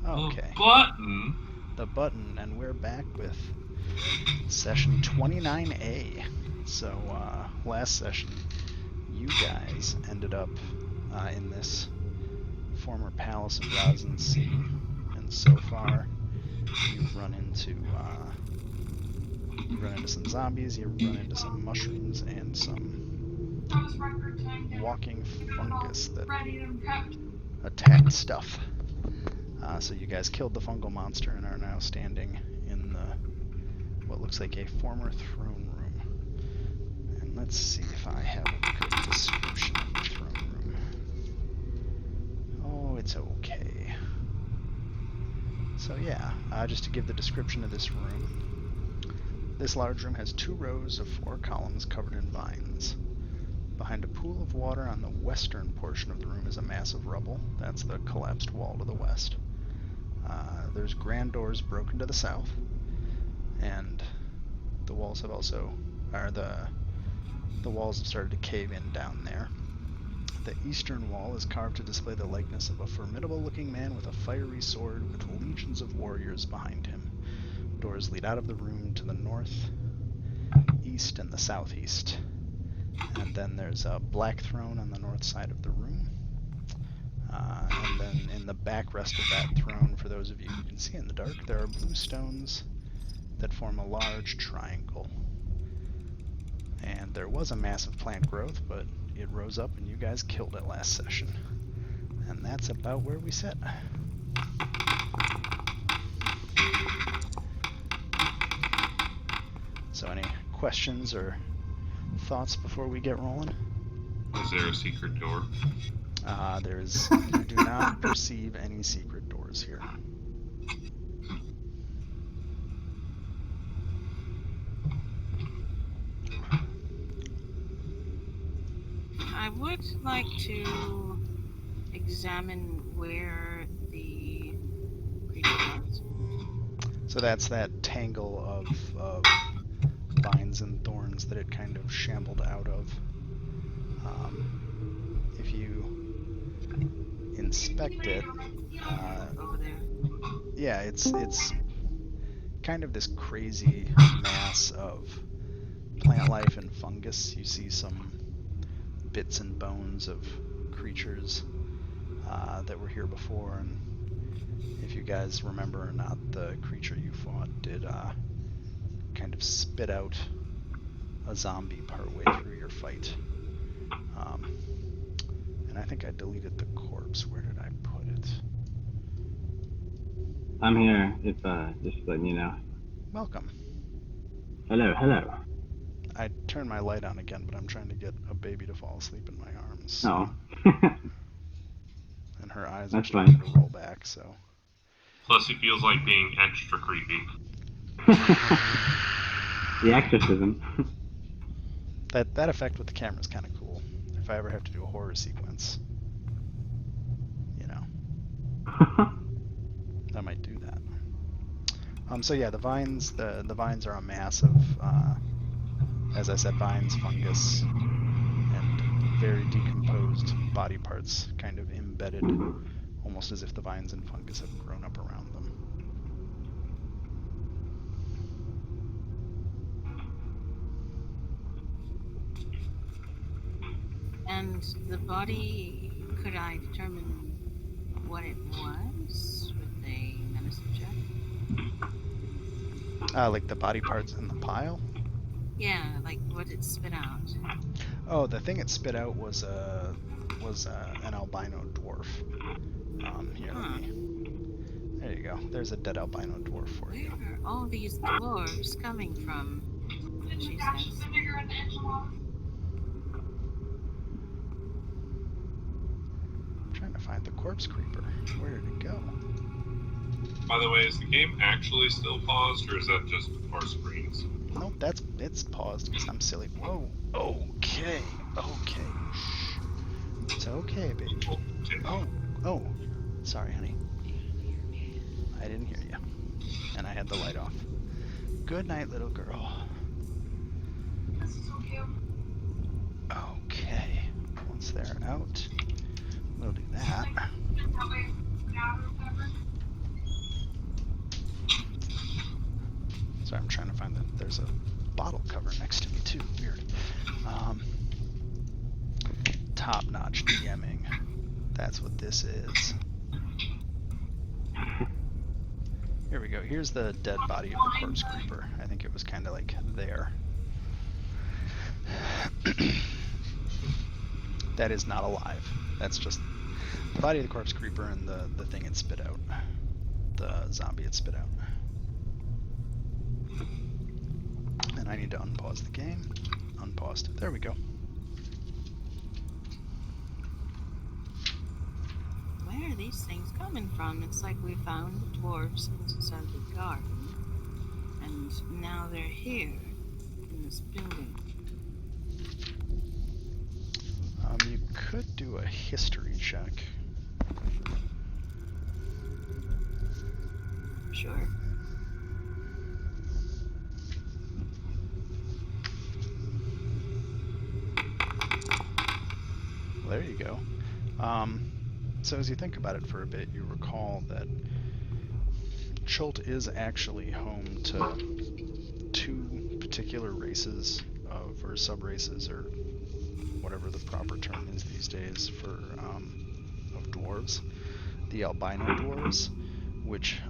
Okay. Button. The button, and we're back with session 29A. So, last session, you guys ended up in this former palace of Rosin Sea, and so far, you've run into some zombies, you've run into some mushrooms, and some walking fungus that attack stuff. So you guys killed the fungal monster and are now standing in what looks like a former throne room. And let's see if I have a good description of the throne room. Oh, it's okay. So yeah, just to give the description of this room. This large room has 2 rows of 4 columns covered in vines. Behind a pool of water on the western portion of the room is a mass of rubble. That's the collapsed wall to the west. There's grand doors broken to the south, and the walls have also, the walls have started to cave in down there. The eastern wall is carved to display the likeness of a formidable-looking man with a fiery sword with legions of warriors behind him. Doors lead out of the room to the north, east, and the southeast. And then there's a black throne on the north side of the room. And then in the back rest of that throne, for those of you who can see in the dark, there are blue stones that form a large triangle. And there was a massive plant growth, but it rose up and you guys killed it last session. And that's about where we sit. So any questions or thoughts before we get rolling? Is there a secret door? You do not perceive any secret doors here. I would like to examine where the creature was. So that's that tangle of vines and thorns that it kind of shambled out of. If you inspect it, Over there. yeah, it's kind of this crazy mass of plant life and fungus. You see some bits and bones of creatures that were here before, and if you guys remember or not, the creature you fought did kind of spit out a zombie partway through your fight. And I think I deleted the corpse. Where did I put it? I'm here, if just letting you know. Welcome. Hello. I turned my light on again, but I'm trying to get a baby to fall asleep in my arms. Oh. And her eyes That's are starting fine. to roll back, so. Plus, he feels like being extra creepy. The exorcism. That effect with the camera is kind of cool. If I ever have to do a horror sequence, you know, I might do that. So yeah, the vines are a mass of, as I said, vines, fungus, and very decomposed body parts, kind of embedded, almost as if the vines and fungus have grown up around them. And the body, could I determine what it was with a medicine check? Like the body parts in the pile? Yeah, like what it spit out. Oh, the thing it spit out was an albino dwarf. Here, let me. There you go. There's a dead albino dwarf for you. Where are all these dwarves coming from? She says. I'm trying to find the corpse creeper. Where did it go? By the way, is the game actually still paused, or is that just our screens? Nope, it's paused because I'm silly. Whoa. Okay. Shh. It's okay, baby. Oh. Sorry, honey. I didn't hear you. And I had the light off. Good night, little girl. Okay. Once they're out, we'll do that. top-notch DMing. That's what this is. Here we go. Here's the dead body of the corpse creeper. I think it was kind of like there. That is not alive. That's just the body of the corpse creeper and the thing it spit out. The zombie it spit out. And I need to unpause the game. Unpaused it. There we go. Where are these things coming from? It's like we found the dwarves inside the garden, and now they're here in this building. You could do a history check. Sure. Well, there you go. So as you think about it for a bit, you recall that Chult is actually home to two particular races or sub-races, or whatever the proper term is these days for of dwarves. The albino dwarves, which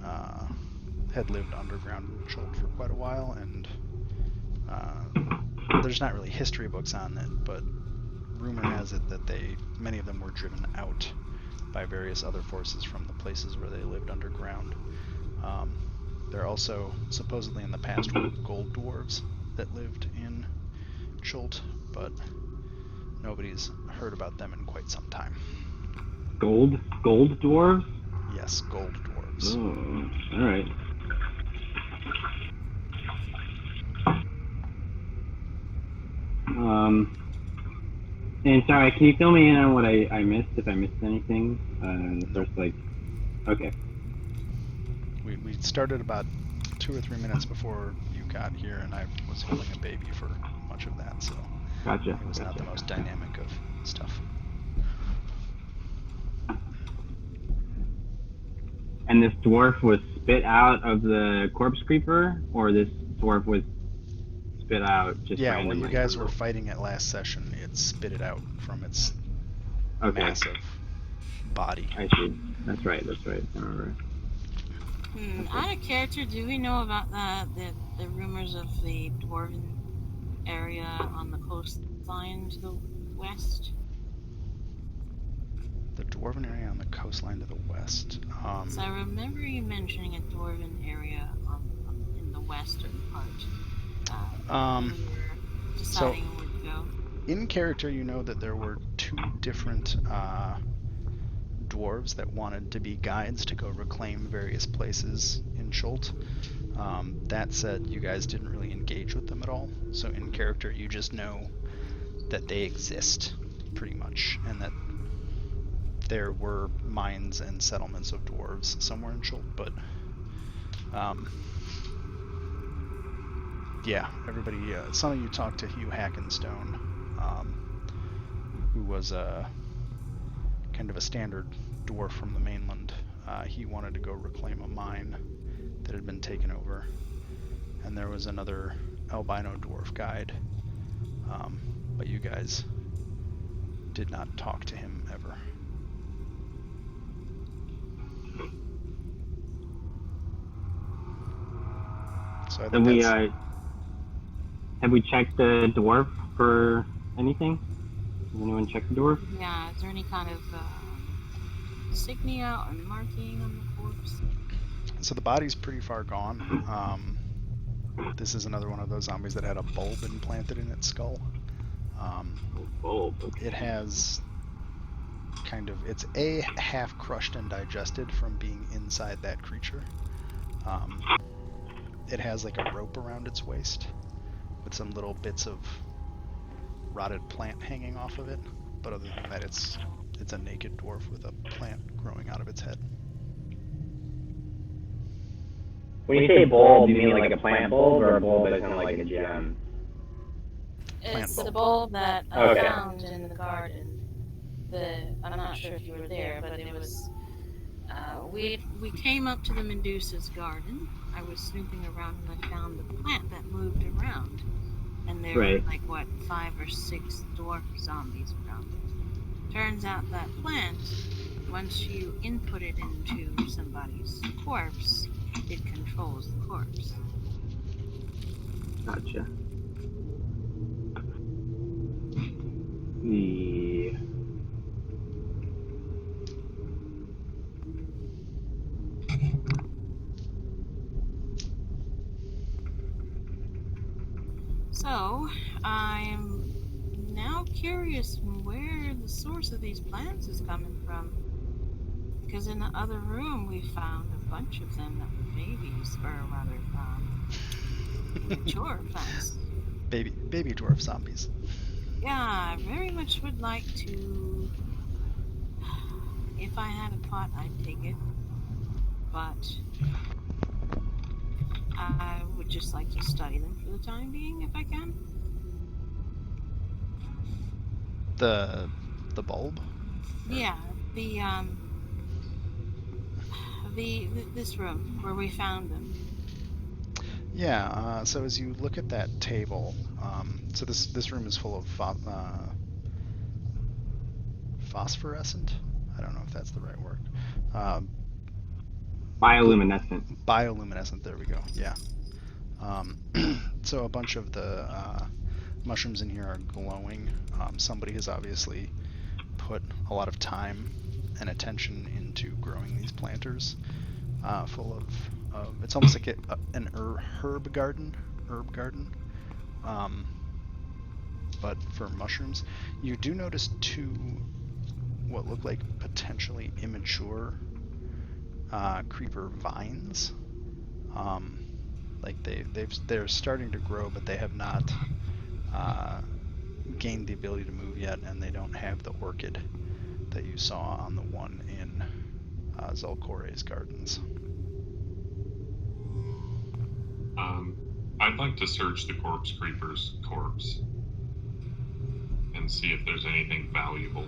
had lived underground in Chult for quite a while, and there's not really history books on it, but rumor has it that many of them were driven out by various other forces from the places where they lived underground. There also supposedly in the past were gold dwarves that lived in Chult, but nobody's heard about them in quite some time. Gold dwarves? Yes, gold dwarves. Oh, all right. And sorry, can you fill me in on what I missed, if I missed anything? The first, okay. We started about 2 or 3 minutes before you got here, and I was holding a baby for much of that, so Gotcha. it was not the most dynamic of stuff. And this dwarf was spit out of the corpse creeper, or this dwarf was spit out just randomly? While you guys were fighting it last session, it spit it out from its massive body. I see. That's right. I remember. Out of character, do we know about the rumors of the dwarven area on the coastline to the west? The dwarven area on the coastline to the west. So I remember you mentioning a dwarven area in the western part. When we were deciding where to go. In character, you know that there were 2 different dwarves that wanted to be guides to go reclaim various places in Chult. That said, you guys didn't really engage with them at all. So in character, you just know that they exist, pretty much, and that there were mines and settlements of dwarves somewhere in Chult, but everybody, some of you talked to Hugh Hackenstone, who was kind of a standard dwarf from the mainland. He wanted to go reclaim a mine that had been taken over, and there was another albino dwarf guide, but you guys did not talk to him ever. So I think have we checked the dwarf for anything? Has anyone checked the dwarf? Yeah, is there any kind of insignia or marking on the corpse? So the body's pretty far gone. This is another one of those zombies that had a bulb implanted in its skull. Bulb. Okay. It has it's half crushed and digested from being inside that creature. It has like a rope around its waist with some little bits of rotted plant hanging off of it, but other than that, it's a naked dwarf with a plant growing out of its head. When you say bulb, do you mean like a plant bulb or a bulb that's kind of like a gem? It's the bulb that I found in the garden. I'm not sure if you were there, but it was. We came up to the Medusa's garden. I was snooping around and I found the plant that moved around, and there were like 5 or 6 dwarf zombies around it. Turns out that plant, once you input it into somebody's corpse, it controls the corpse. Gotcha. The So, I'm now curious where the source of these plants is coming from. Because in the other room, we found a bunch of them that were babies, or rather, mature plants. Baby dwarf zombies. Yeah, I very much would like to. If I had a pot, I'd take it. But I would just like to study them for the time being, if I can. The bulb? Yeah, the this room where we found them. Yeah, so as you look at that table, so this room is full of phosphorescent? I don't know if that's the right word. bioluminescent. Bioluminescent, there we go, yeah. So a bunch of the mushrooms in here are glowing. Somebody has obviously put a lot of time and attention into growing these planters, full of it's almost like an herb garden, but for mushrooms. You do notice two what look like potentially immature creeper vines. Like they're starting to grow, but they have not gained the ability to move yet, and they don't have the orchid that you saw on the one in Zalcore's gardens. I'd like to search the corpse creeper's corpse and see if there's anything valuable.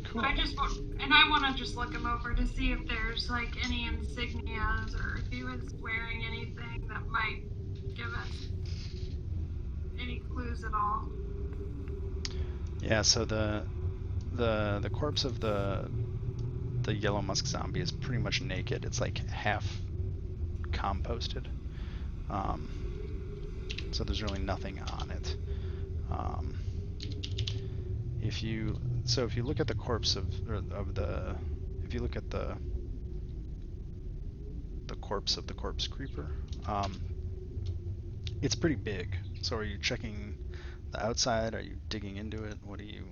Cool. I want to just look him over to see if there's like any insignias or if he was wearing anything that might give us any clues at all. Yeah. So the corpse of the yellow musk zombie is pretty much naked. It's like half composted. So there's really nothing on it. If you look at the corpse if you look at the corpse of the corpse creeper, it's pretty big. So are you checking the outside? Are you digging into it? What do you?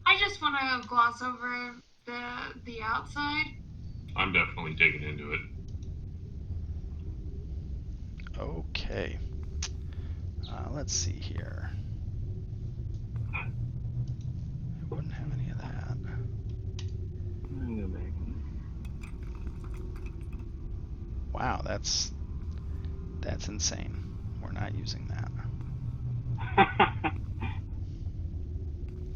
I just want to gloss over the outside. I'm definitely digging into it. Okay. Let's see here. It wouldn't have any of that. I'm gonna go back. Wow, that's insane. We're not using that.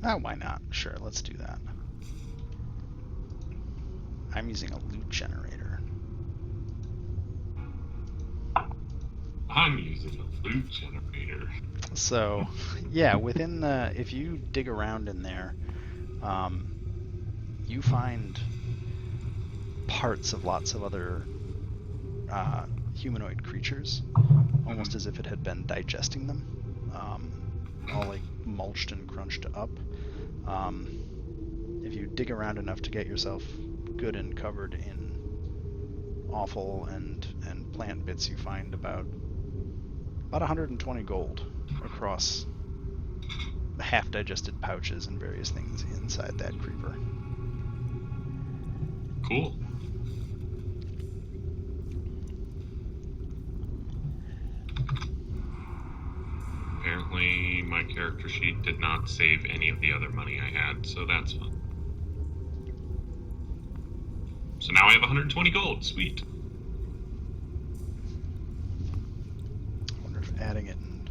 Oh, why not? Sure, let's do that. I'm using a loot generator. I'm using a loot generator. So, yeah, within the if you dig around in there, you find parts of lots of other humanoid creatures, almost as if it had been digesting them, all like mulched and crunched up. If you dig around enough to get yourself good and covered in offal and plant bits, you find about 120 gold across half digested pouches and various things inside that creeper. Cool. Apparently, my character sheet did not save any of the other money I had, so that's fun. So now I have 120 gold. Sweet. I wonder if adding it in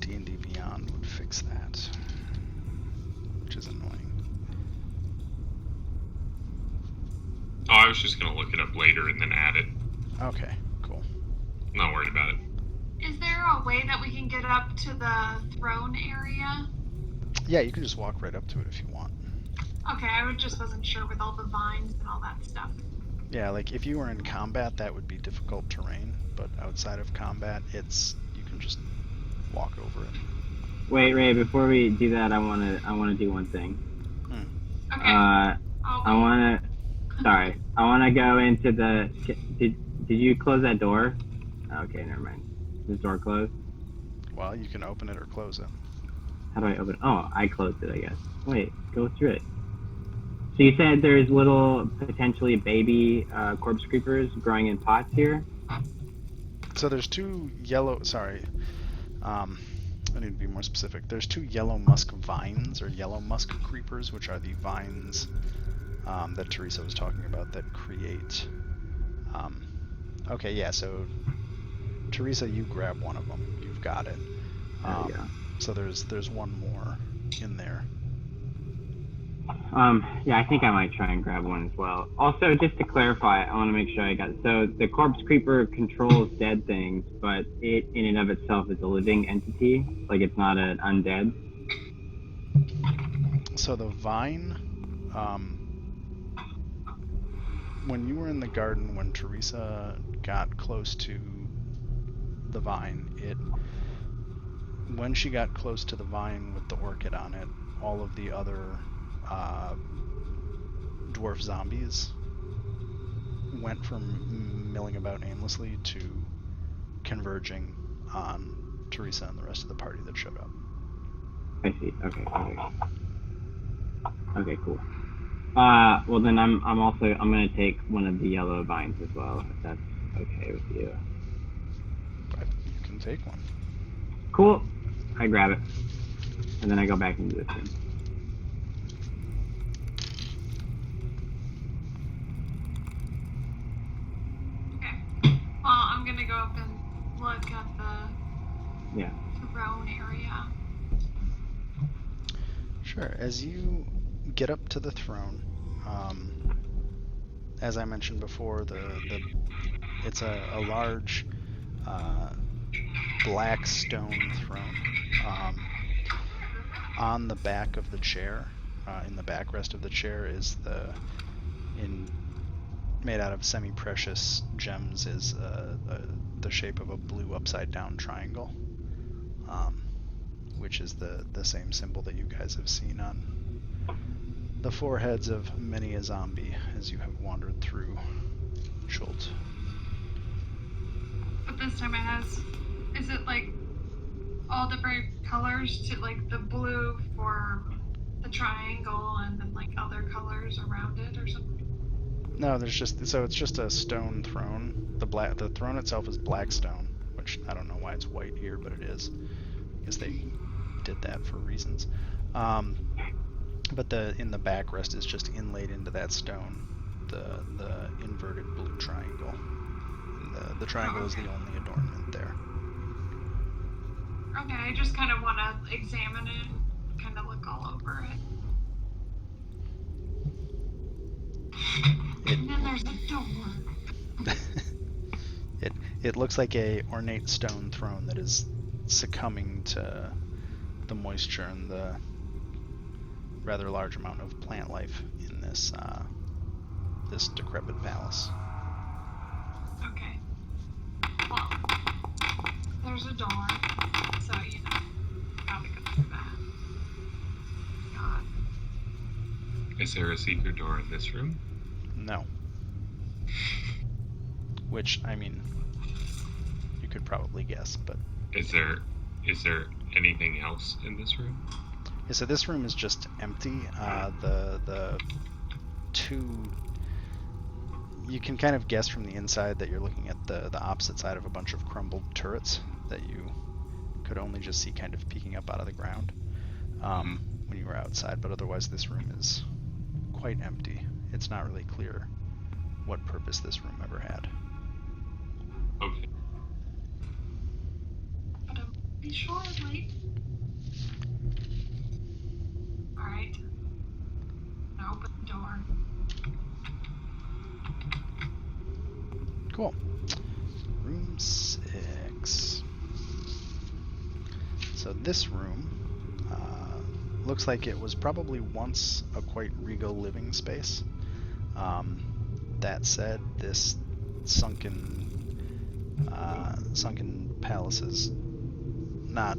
D&D Beyond would fix that, which is annoying. Oh, I was just going to look it up later and then add it. Okay, cool. I'm not worried about it. Is there a way that we can get up to the throne area? Yeah, you can just walk right up to it if you want. Okay, I just wasn't sure with all the vines and all that stuff. Yeah, like if you were in combat, that would be difficult terrain, but outside of combat, you can just walk over it. Wait, Ray. Before we do that, I wanna do one thing. Okay. I wanna. Sorry, I wanna go into the. Did you close that door? Okay, never mind. Is this door closed? Well, you can open it or close it. How do I open it? Oh, I closed it, I guess. Wait, go through it. So you said there's little, potentially baby corpse creepers growing in pots here? So there's two yellow, sorry, I need to be more specific. There's two yellow musk vines, or yellow musk creepers, which are the vines that Teresa was talking about that create... okay, yeah, so Teresa, you grab one of them. You've got it. There we go. So there's one more in there. Yeah, I think I might try and grab one as well. Also, just to clarify, I want to make sure I got it. So the corpse creeper controls dead things, but it in and of itself is a living entity. Like it's not an undead. So the vine, when you were in the garden, when Teresa got close to the vine, when she got close to the vine with the orchid on it, all of the other dwarf zombies went from milling about aimlessly to converging on Teresa and the rest of the party that showed up. I see. Okay, cool. Well then I'm gonna take one of the yellow vines as well, if that's okay with you. But you can take one. Cool. I grab it, and then I go back into this room. Okay. Well, I'm gonna go up and look at the throne area. Sure. As you get up to the throne, as I mentioned before, it's a large black stone throne. On the back of the chair, in the backrest of the chair, is made out of semi-precious gems, is the shape of a blue upside-down triangle, which is the same symbol that you guys have seen on the foreheads of many a zombie as you have wandered through Schultz. But this time is it like all different colors to like the blue for the triangle and then like other colors around it or something? No, it's just a stone throne. The throne itself is black stone, which I don't know why it's white here, but it is. I guess they did that for reasons. But in the backrest is just inlaid into that stone the inverted blue triangle. And the triangle is the only adornment there. Okay, I just kind of want to examine it, kind of look all over it. And then there's a door. It looks like a ornate stone throne that is succumbing to the moisture and the rather large amount of plant life in this decrepit palace. Okay. Well, there's a door, so gotta go through that. God. Is there a secret door in this room? No. Which, I mean, you could probably guess, but... Is there anything else in this room? Yeah, so this room is just empty. The two... You can kind of guess from the inside that you're looking at the opposite side of a bunch of crumbled turrets that you could only just see kind of peeking up out of the ground when you were outside, but otherwise this room is quite empty. It's not really clear what purpose this room ever had. Okay. But I'm pretty sure, like... Alright. Now open the door. Cool. Room 6. So this room looks like it was probably once a quite regal living space. That said, this sunken palace has not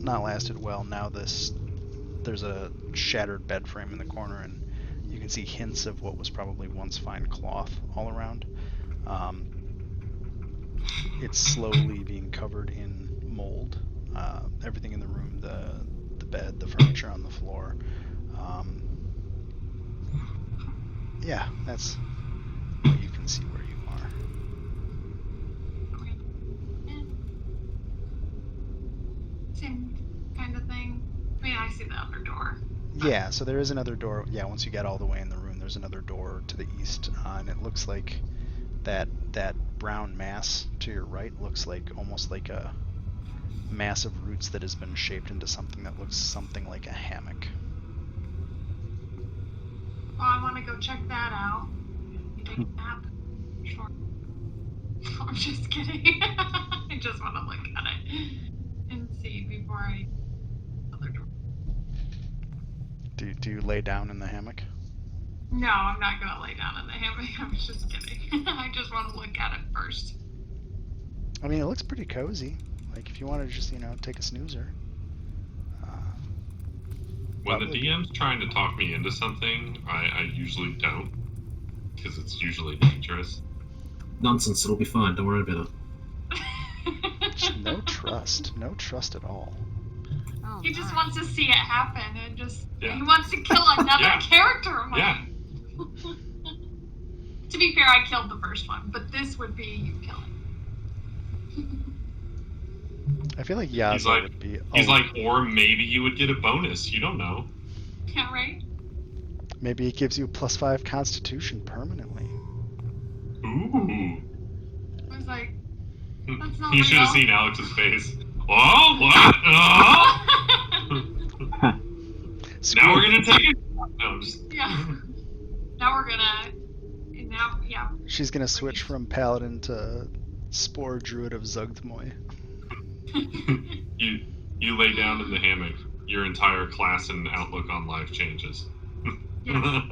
lasted well. Now there's a shattered bed frame in the corner, and you can see hints of what was probably once fine cloth all around. It's slowly being covered in mold. Everything in the room, the bed, the furniture on the floor. Yeah, that's what you can see where you are. Same kind of thing. I mean, I see the other door. Yeah, so there is another door. Yeah, once you get all the way in the room, there's another door to the east, and it looks like that brown mass to your right looks like almost like a mass of roots that has been shaped into something that looks something like a hammock. Well, I want to go check that out. You take a nap? Sure. I'm just kidding. I just want to look at it and see before I other door. Do you lay down in the hammock? No, I'm not gonna lay down in the hammock. I was just kidding. I just want to look at it first. I mean, it looks pretty cozy. Like if you want to just take a snoozer. When the DM's trying to talk me into something, I usually don't, because it's usually dangerous. Nonsense, it'll be fine, don't worry about Just no trust at all. Oh, He just my. wants to see it happen and just Yeah. he wants to kill another Yeah. character of mine. Yeah. To be fair, I killed the first one, but this would be you killing. I feel like Yaza would be. He's like, or maybe you would get a bonus. You don't know. Yeah, right? Maybe it gives you +5 Constitution permanently. Ooh. I was like, that's not You should have real. seen Alex's face. Oh, what? Oh! Now we're gonna take it. No, just. Yeah. Now we're gonna. Now, yeah. She's gonna switch from Paladin to Spore Druid of Zugthmoy. You lay down in the hammock. Your entire class and outlook on life changes. Yes.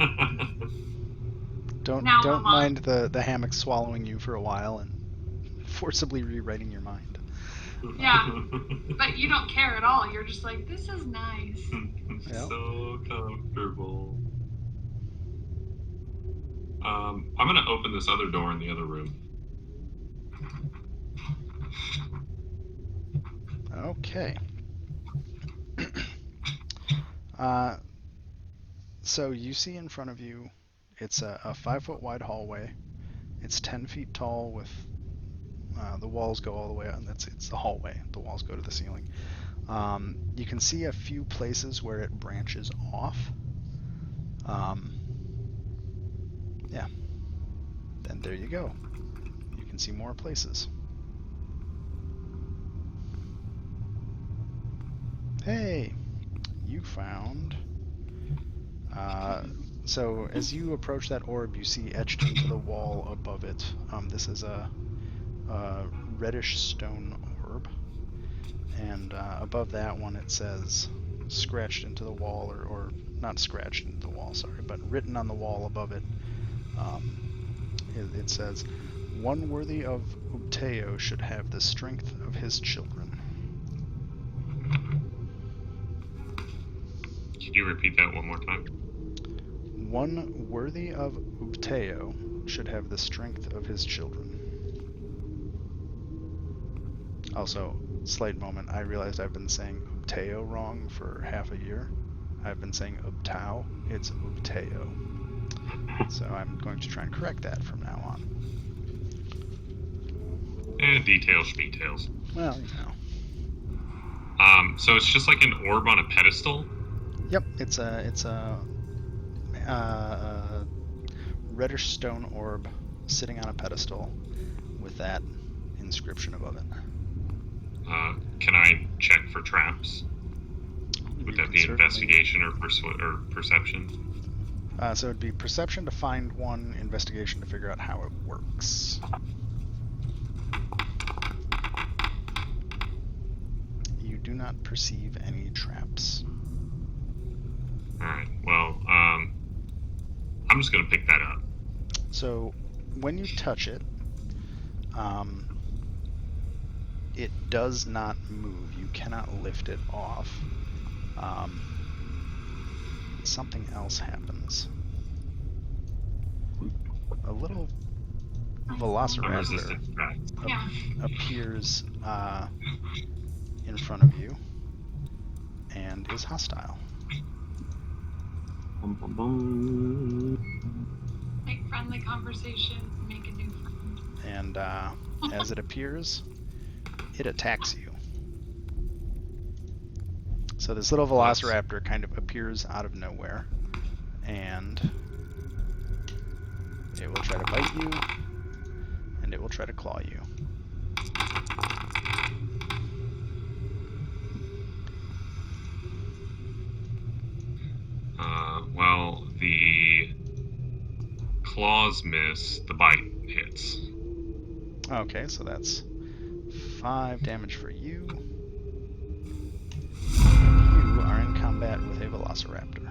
Don't mind the hammock swallowing you for a while and forcibly rewriting your mind. Yeah. But you don't care at all. You're just like, this is nice. Yep. So comfortable. I'm gonna open this other door in the other room. Okay. So you see in front of you, it's a 5-foot wide hallway. It's 10 feet tall with the walls go all the way up. It's the hallway. The walls go to the ceiling. You can see a few places where it branches off. Yeah. And there you go. You can see more places. Hey, you found... so as you approach that orb, you see etched into the wall above it. This is a reddish stone orb. And above that one it says, scratched into the wall, or not scratched into the wall, sorry, but written on the wall above it, it says, "One worthy of Ubteo should have the strength of his children." Could you repeat that one more time? One worthy of Ubteo should have the strength of his children. Also, slight moment, I realized I've been saying Ubteo wrong for half a year. I've been saying Ubtao, it's Ubteo. So I'm going to try and correct that from now on. Details, schmetails. Well, you know. So it's just like an orb on a pedestal? Yep, it's a reddish stone orb sitting on a pedestal with that inscription above it. Can I check for traps? Would that be investigation or perception? So it'd be perception to find one, investigation to figure out how it works. You do not perceive any traps. Alright, well, I'm just gonna pick that up. So, when you touch it, it does not move. You cannot lift it off. Something else happens. A little Velociraptor appears in front of you and is hostile. Make friendly conversations, make a new friend. And as it appears, it attacks you. So this little Velociraptor kind of appears out of nowhere, and it will try to bite you, and it will try to claw you. Well, the claws miss, the bite hits. Okay, so that's 5 damage for you. And you are in combat with a Velociraptor.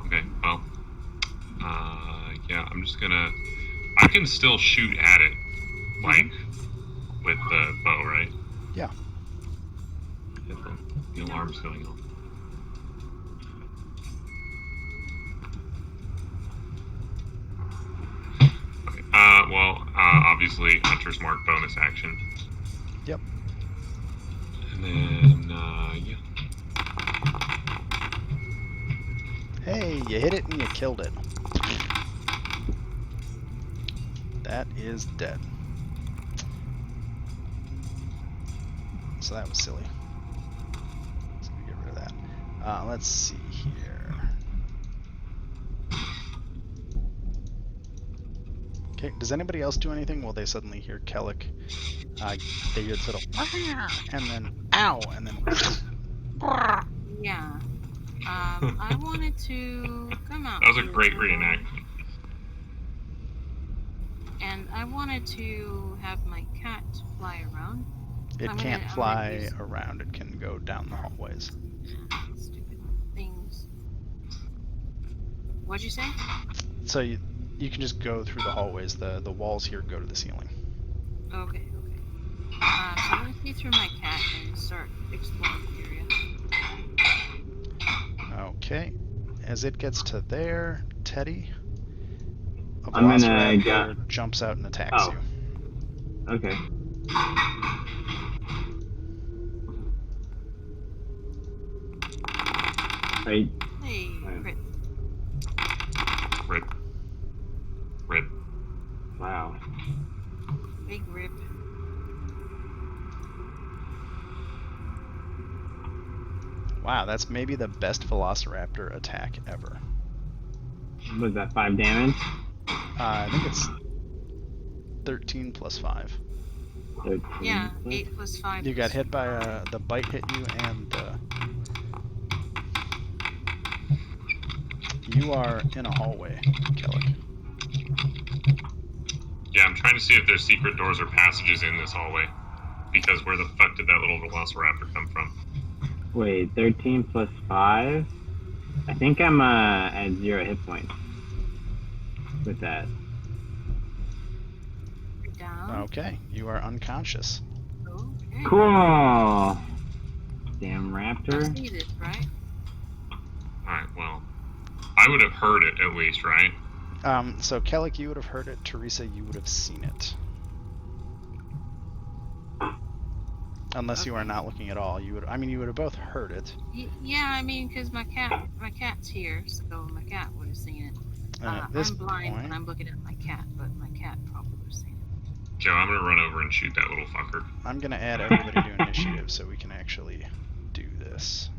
Okay, well, yeah, I'm just gonna... I can still shoot at it, like, with the bow, right? Yeah. The alarm's going off. Okay, well, obviously, Hunter's Mark bonus action. Yep. And then, yeah. Hey, you hit it and you killed it. That is dead. So that was silly. So we get rid of that. Let's see here. Okay, does anybody else do anything? Well, they suddenly hear Kellic. They hear this little and then ow, and then Yeah. I wanted to come out. That was a great reenactment. And I wanted to have my cat fly around. it I'm can't gonna fly use- around. It can go down the hallways. Stupid things. What'd you say? So you can just go through the hallways. The walls here go to the ceiling. Okay. So I'm gonna see through my cat and start exploring the area. Okay. As it gets to there, Teddy, a I'm gonna Velociraptor jumps out and attacks you. Okay. Hey, Right. Rip. Rip. Wow. Big Rip. Wow, that's maybe the best Velociraptor attack ever. Was that 5 damage? I think it's 13 plus 5. 13. Yeah, 8 plus 5. You got hit by the bite hit you, and you are in a hallway, Kellic. Yeah, I'm trying to see if there's secret doors or passages in this hallway. Because where the fuck did that little Velociraptor come from? Wait, 13 plus 5? I think I'm at 0 hit points with that. Down. Okay, you are unconscious. Okay. Cool! Damn I raptor. see this, right? Alright, well, I would have heard it at least, right? So Kellic, you would have heard it. Teresa, you would have seen it. Unless you are not looking at all, you would. I mean, you would have both heard it. Yeah, I mean, because my cat's here, so my cat would have seen it. And at this I'm blind point, when I'm looking at my cat, but my cat probably would have seen it. Joe, I'm gonna run over and shoot that little fucker. I'm gonna add everybody to initiative so we can actually do this.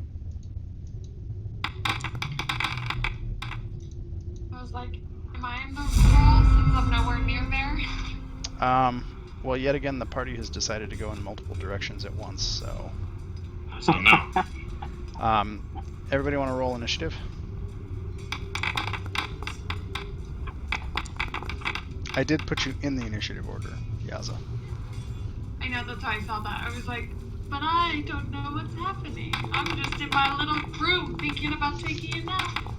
I was like, am I in the wall since I'm nowhere near there? Well, yet again, the party has decided to go in multiple directions at once, so... So no. Everybody want to roll initiative? I did put you in the initiative order, Yaza. I know, that's why I saw that. I was like, but I don't know what's happening. I'm just in my little room thinking about taking a nap.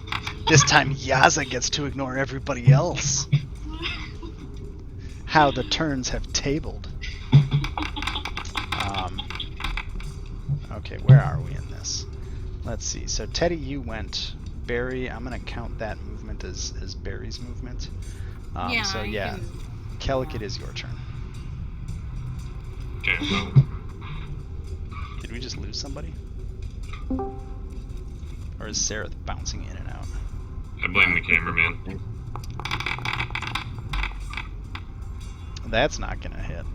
This time Yaza gets to ignore everybody else. How the turns have tabled. Okay, where are we in this? Let's see. So Teddy, you went. Barry, I'm gonna count that movement as Barry's movement. Yeah. So you yeah, can- Kellic, yeah. it is your turn. Okay, well, Did we just lose somebody? Or is Sarah bouncing in and out? I blame the cameraman. That's not gonna hit.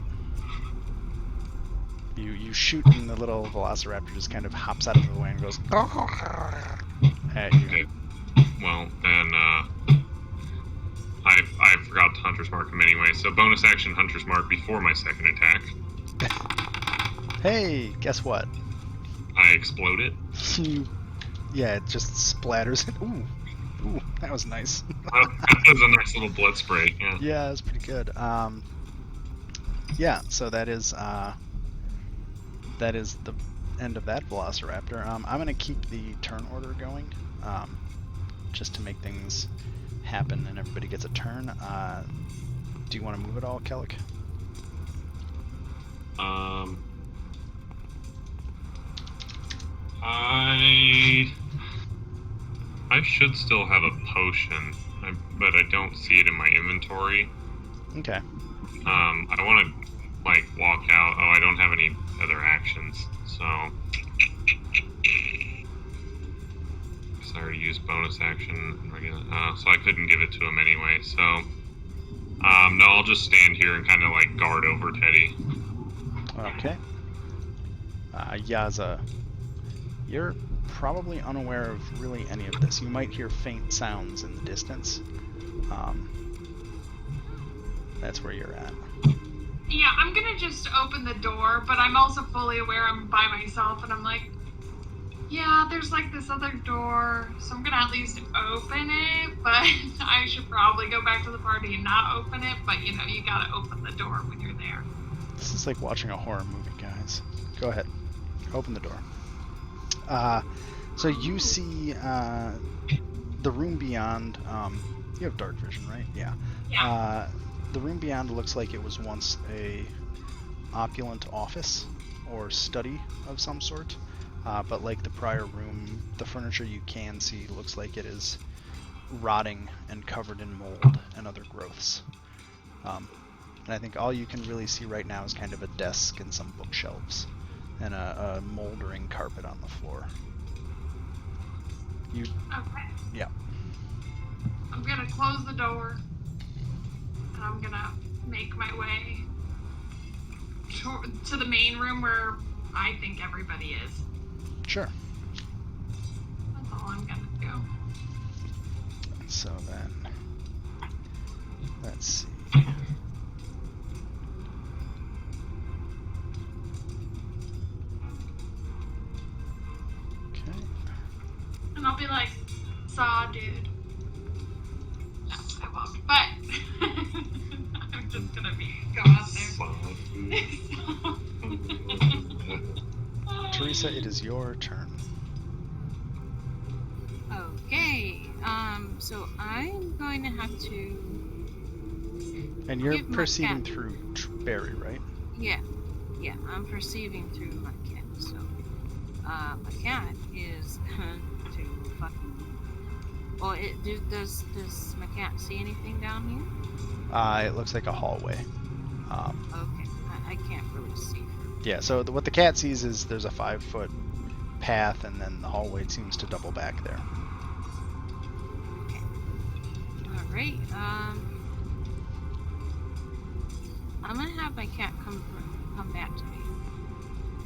You shoot and the little Velociraptor just kind of hops out of the way and goes at you. Okay. Well, then, I forgot to Hunter's Mark him anyway, so bonus action Hunter's Mark before my second attack. Hey, guess what? I explode it. Yeah, it just splatters. Ooh, that was nice. That was a nice little blood spray, yeah. Yeah, that's pretty good. Yeah, so that is the end of that Velociraptor. I'm gonna keep the turn order going, just to make things happen and everybody gets a turn. Do you want to move it all, Kellic? I should still have a potion, but I don't see it in my inventory. Okay. I want to like walk out. Oh, I don't have any other actions, so I already used bonus action. So I couldn't give it to him anyway. So no, I'll just stand here and kind of like guard over Teddy. Okay. Yaza, you're probably unaware of really any of this. You might hear faint sounds in the distance. That's where you're at. Yeah, I'm gonna just open the door, but I'm also fully aware I'm by myself, and I'm like, yeah, there's like this other door, so I'm gonna at least open it, but I should probably go back to the party and not open it, but you know, you gotta open the door when you're there. This is like watching a horror movie, guys. Go ahead. Open the door. So you see the room beyond. You have dark vision, right? Yeah. Yeah. The room beyond looks like it was once a opulent office or study of some sort. But like the prior room, the furniture you can see looks like it is rotting and covered in mold and other growths. And I think all you can really see right now is kind of a desk and some bookshelves and a moldering carpet on the floor. Okay. Yeah. I'm gonna close the door, and I'm gonna make my way to the main room where I think everybody is. Sure. That's all I'm gonna do. So then, let's see. Okay. And I'll be like, saw, dude. No, I won't. But I'm just gonna go out there. Teresa, it is your turn. Okay. So I'm going to have to. And you're Give my perceiving cat. through Barry, right? Yeah. I'm perceiving through my cat. So, my cat is to fucking. Well, does my cat see anything down here? It looks like a hallway. Okay. I can't really see. Yeah, so what the cat sees is there's a 5-foot path, and then the hallway seems to double back there. All right. I'm gonna have my cat come back to me.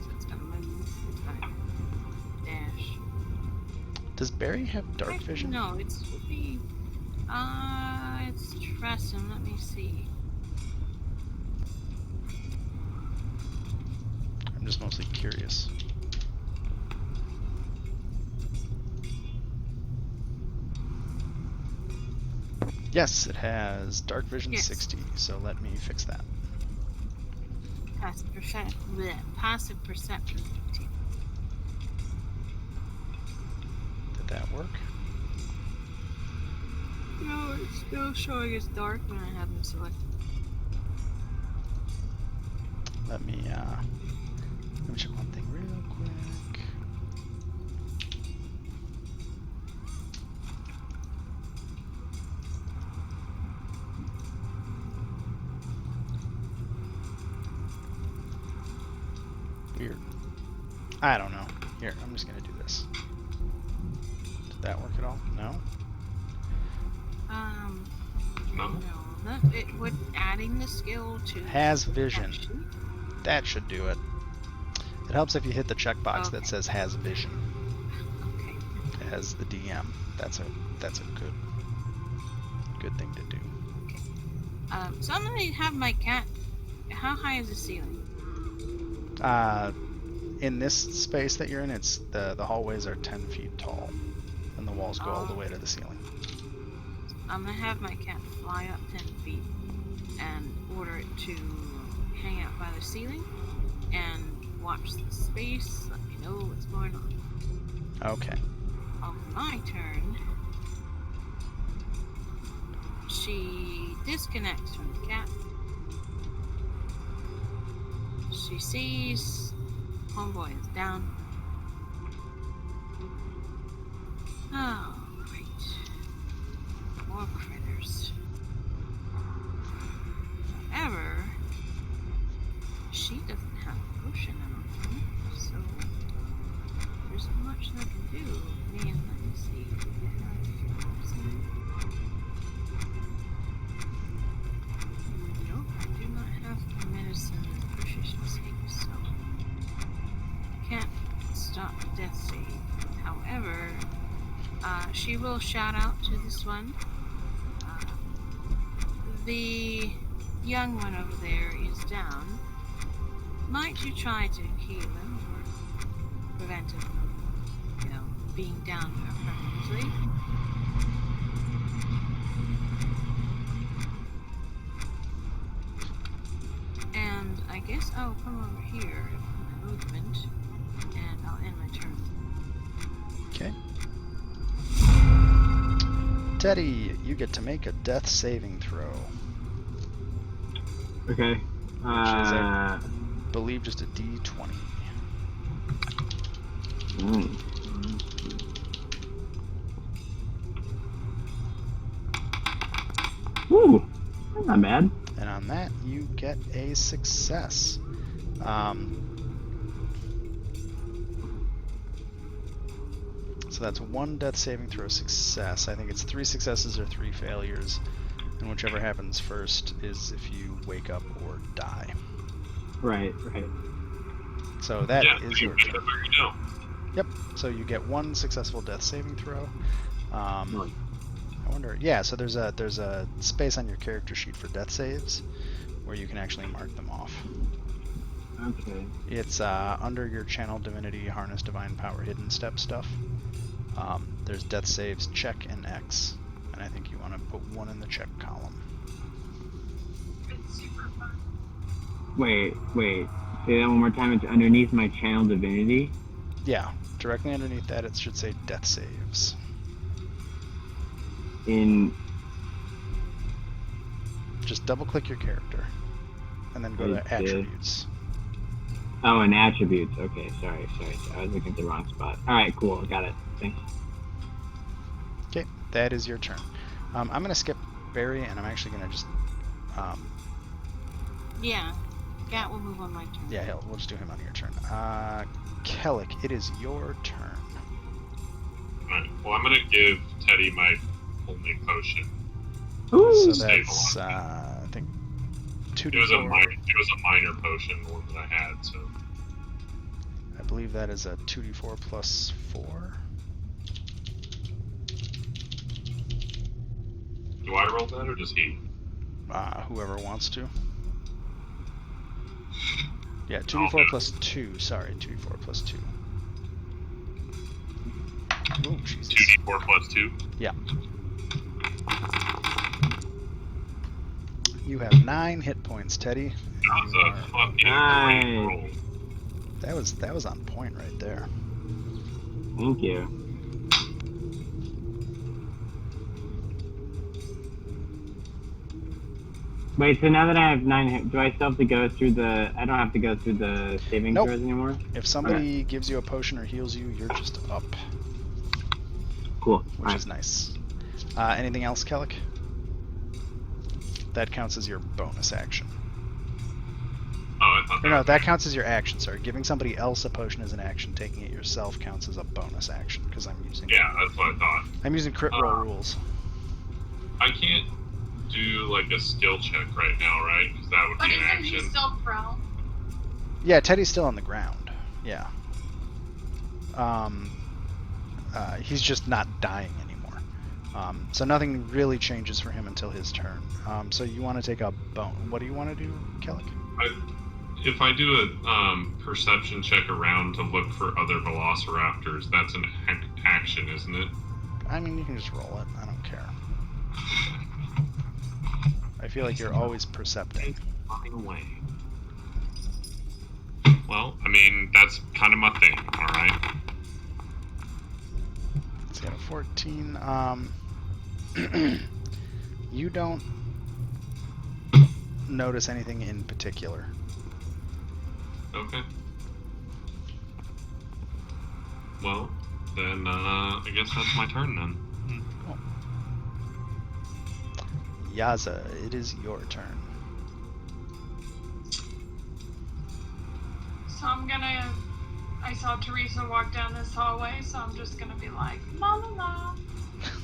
So it's gonna move. It's gonna dash. Does Barry have dark vision? No, it's Tresson. Let me see. I'm just mostly curious. Yes, it has dark vision Yes. 60, so let me fix that. Passive perception 15. Did that work? No, it's still showing as dark when I have them selected. Let me check one thing real quick. Weird. I don't know. Here, I'm just gonna do this. Did that work at all? No? No. It would adding the skill to Has vision. that sheet. That should do it. It helps if you hit the checkbox that Okay. says has vision Okay. as the DM. That's a good thing to do. So I'm gonna have my cat. How high is the ceiling? In this space that you're in, it's the hallways are 10 feet tall, and the walls go all the way to the ceiling. I'm gonna have my cat fly up 10 feet and order it to hang out by the ceiling and watch the space. Let me know what's going on. Okay. On my turn, she disconnects from the cat. She sees homeboy is down. Oh, great. More critters. However, she doesn't have a potion, I don't think, so there isn't much I can do. Let me see. Nope, I do not have medicine proficiency, so I can't stop the death save. However, she will shout out to this one. The young one over there is down. Might you try to heal him or prevent him from, being down permanently? And I guess I'll come over here in my movement, and I'll end my turn. Okay. Teddy, you get to make a death saving throw. Okay. Which is, I believe, just a D20. Woo! That's not bad. And on that, you get a success. So that's one death saving throw success. I think it's 3 successes or 3 failures. And whichever happens first is if you wake up or die. Right. So that is your turn. You know. Yep. So you get 1 successful death saving throw. I wonder. Yeah. So there's a space on your character sheet for death saves, where you can actually mark them off. Okay. It's under your channel divinity, harness divine power, hidden step stuff. There's death saves check and X, and I think you want to put 1 in the check column. It's super fun. Wait. Say that one more time. It's underneath my channel divinity. Yeah, directly underneath that it should say death saves. Just double click your character, and then go to attributes. Oh, and attributes. Okay, sorry. I was looking at the wrong spot. All right, cool. Got it. Thanks. Okay, that is your turn. I'm gonna skip Barry, and I'm actually gonna just. Yeah, Gat will move on my turn. Yeah, we'll just do him on your turn. Kellic, it is your turn. Alright, well, I'm gonna give Teddy my only potion. Ooh. So that's I think 2d4. It was a minor potion, the one that I had. So I believe that is a 2d4 plus 4. do I roll that or does he? Whoever wants to. Yeah, 2d4 plus 2. Sorry, 2d4 plus 2. Oh, Jesus. 2d4 plus 2. Yeah. You have 9 hit points, Teddy. That was a fucking great Nice. roll. That was on point right there. Thank you. Wait, so now that I have 9 hit, do I still have to go through the... I don't have to go through the saving Nope. throws anymore? If somebody gives you a potion or heals you, you're just up, Cool. which is nice. Anything else, Kellic? That counts as your bonus action. Oh, I thought Or no, was that counts as your action, sorry. Giving somebody else a potion as an action, taking it yourself counts as a bonus action, because I'm using that's what I thought. I'm using crit roll rules. I can't do like a skill check right now, right? Because that would But be an isn't he action. still prone? Yeah, Teddy's still on the ground. Yeah. He's just not dying anymore. So nothing really changes for him until his turn. So you want to take a bone. What do you want to do, Kellic? If I do a perception check around to look for other Velociraptors, that's an action, isn't it? I mean, you can just roll it. I don't care. I feel like you're always percepting. Running away. Well, I mean, that's kind of my thing, alright? Let's get a 14. You don't notice anything in particular. Okay. Well, then, I guess that's my turn then. Cool. Yaza, it is your turn. So I saw Teresa walk down this hallway, so I'm just gonna be like, la la la.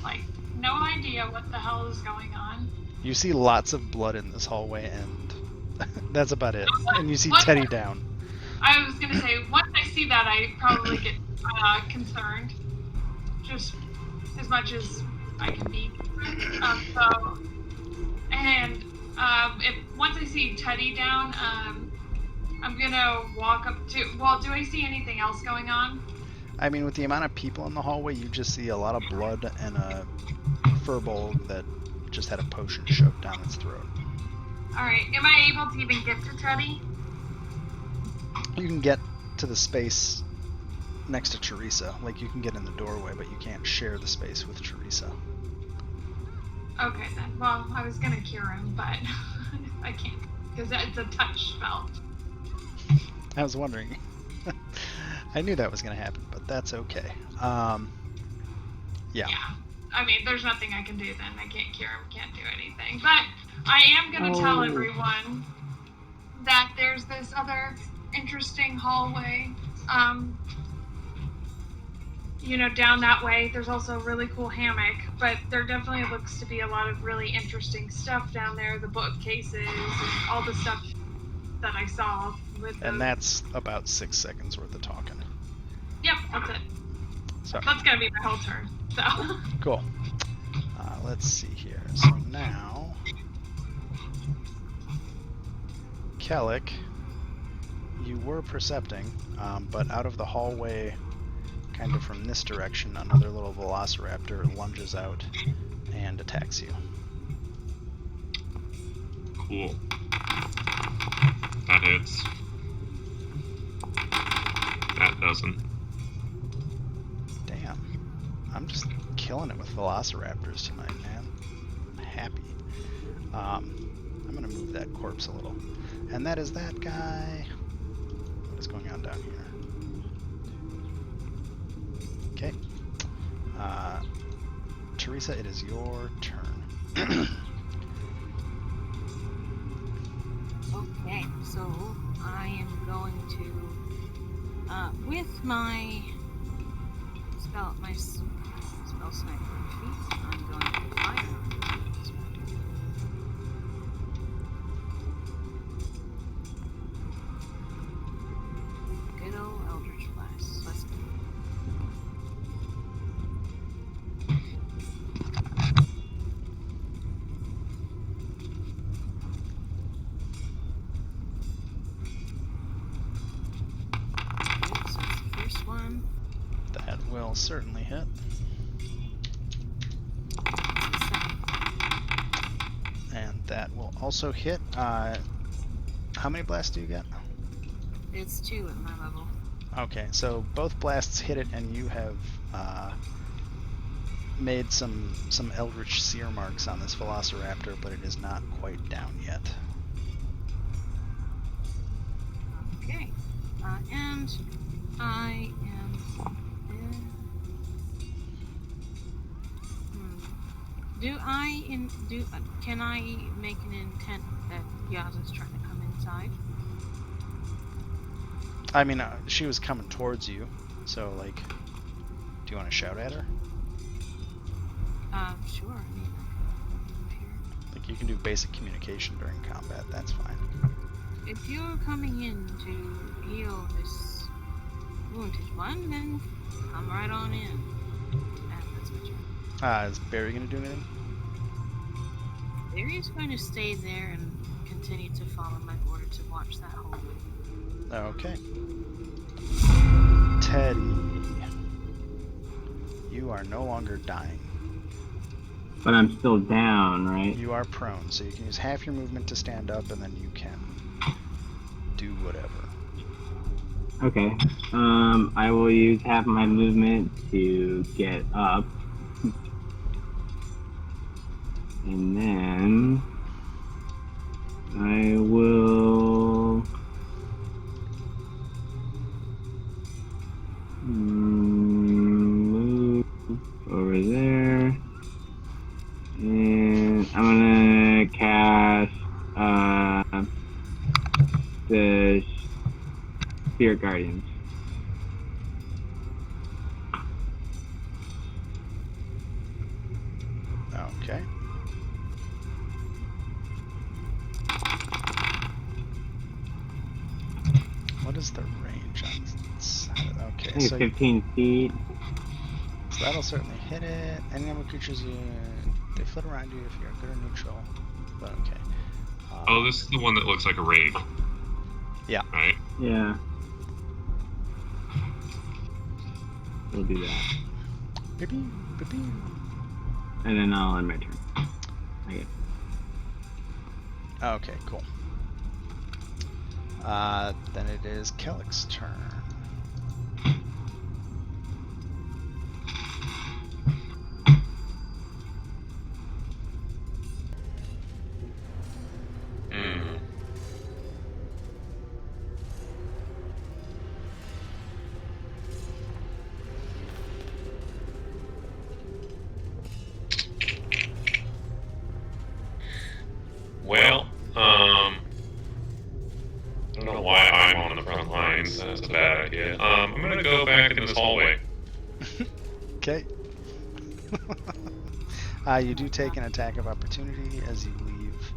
Like, no idea what the hell is going on. You see lots of blood in this hallway, and that's about it. And you see What? Teddy down. I was gonna say, once I see that, I probably get concerned. Just as much as I can be. If once I see Teddy down, I'm gonna walk up to. Well, do I see anything else going on? I mean, with the amount of people in the hallway, you just see a lot of blood and a furbolg that just had a potion shoved down its throat. Alright, am I able to even get to Teddy? You can get to the space next to Teresa. Like, you can get in the doorway, but you can't share the space with Teresa. Okay then. Well, I was gonna cure him, but I can't. Because it's a touch spell. I was wondering. I knew that was going to happen, but that's okay. Yeah. I mean, there's nothing I can do then. I can't cure him, can't do anything. But I am going to tell everyone that there's this other interesting hallway. Down that way, there's also a really cool hammock, but there definitely looks to be a lot of really interesting stuff down there, the bookcases and all the stuff that I saw. And that's about 6 seconds worth of talking. Yep, that's it. So That's going to be my whole turn, so. cool. Let's see here. So now, Kellic, you were percepting, but out of the hallway, kind of from this direction, another little Velociraptor lunges out and attacks you. Cool. That hits. That doesn't. Damn. I'm just killing it with Velociraptors tonight, man. I'm happy. I'm going to move that corpse a little. And that is that guy. What is going on down here? Okay. Teresa, it is your turn. Okay, so I am going to, with my spell sniper feat, I'm going to fire. Good old Eldritch Blast. Let's go. So that's the first one. That will certainly hit. That's the second. And That will also hit. How many blasts do you get? It's 2 at my level. Okay, so both blasts hit it, and you have made some eldritch sear marks on this Velociraptor, but it is not quite down yet. Okay. And I am. Can I make an intent that Yaza's trying to come inside? I mean, she was coming towards you, so like, do you want to shout at her? Sure. I mean, Like, you can do basic communication during combat. That's fine. if you're coming in to heal this wounded one, then come right on in. And that's my turn. Is Barry gonna do anything? Barry's going to stay there and continue to follow my order to watch that hallway. Okay. Teddy, you are no longer dying. But I'm still down, right? You are prone, so you can use half your movement to stand up, and then you can do whatever. Okay. I will use half my movement to get up. And then I will move over there. And I'm gonna cast the Spirit Guardians. Okay. What is the range on this? Okay, I think so it's 15 feet. So that'll certainly hit it. Any number of creatures, they flit around you if you're good or neutral. But okay. Oh, this is the one that looks like a raid. Yeah. Right? Yeah. We'll do that. Beep-beep, beep-beep. And then I'll end my turn. Okay. Okay, cool. Then it is Kellick's turn. Well, I don't know why I'm on the front lines. That's a bad idea. I'm gonna go back in this hallway. Okay. You do take an attack of opportunity as you leave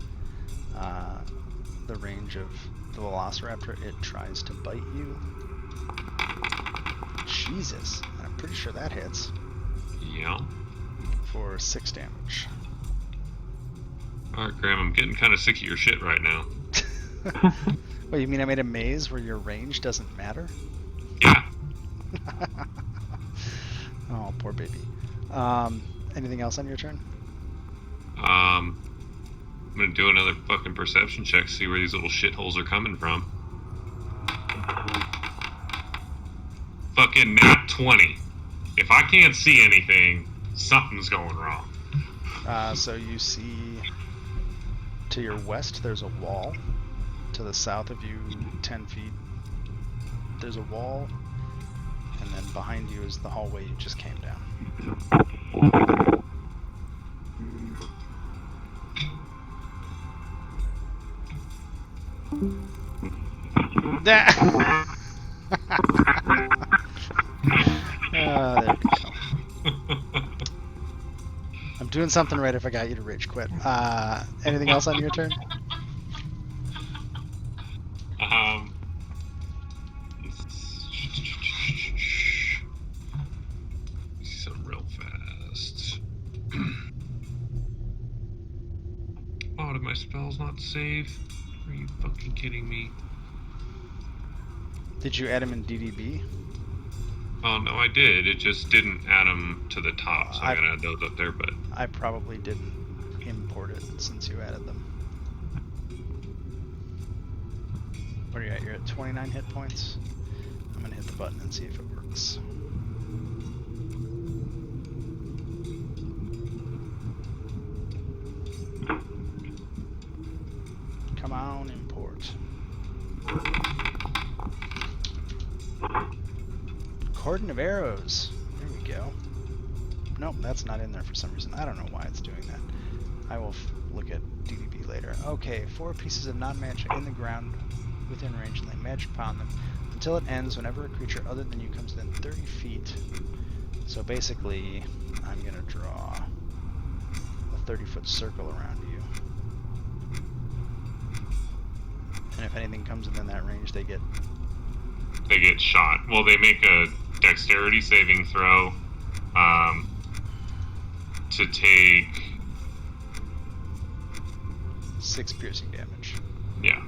the range of the Velociraptor. It tries to bite you. Jesus. I'm pretty sure that hits. Yeah. For 6 damage. Alright, Graham, I'm getting kind of sick of your shit right now. Wait, you mean I made a maze where your range doesn't matter? Yeah. Oh, poor baby. Anything else on your turn? I'm gonna do another fucking perception check, see where these little shitholes are coming from. Fucking nat 20. If I can't see anything, something's going wrong. So you see to your west there's a wall. To the south of you, 10 feet, there's a wall. And then behind you is the hallway you just came down. There we go. I'm doing something right if I got you to rage quit. Anything else on your turn? So real fast. Oh, did my spells not save? Are you fucking kidding me? Did you add him in DDB? Oh, no, I did. It just didn't add them to the top, so I'm gonna add those up there, but... I probably didn't import it since you added them. What are you at? You're at 29 hit points? I'm gonna hit the button and see if it works. Come on, import. Cordon of arrows. There we go. Nope, that's not in there for some reason. I don't know why it's doing that. I will look at DDB later. Okay, 4 pieces of non-magic in the ground within range and lay magic upon them until it ends whenever a creature other than you comes within 30 feet. So basically, I'm going to draw a 30-foot circle around you. And if anything comes within that range, they get shot. Well, they make a dexterity saving throw to take 6 piercing damage. Yeah.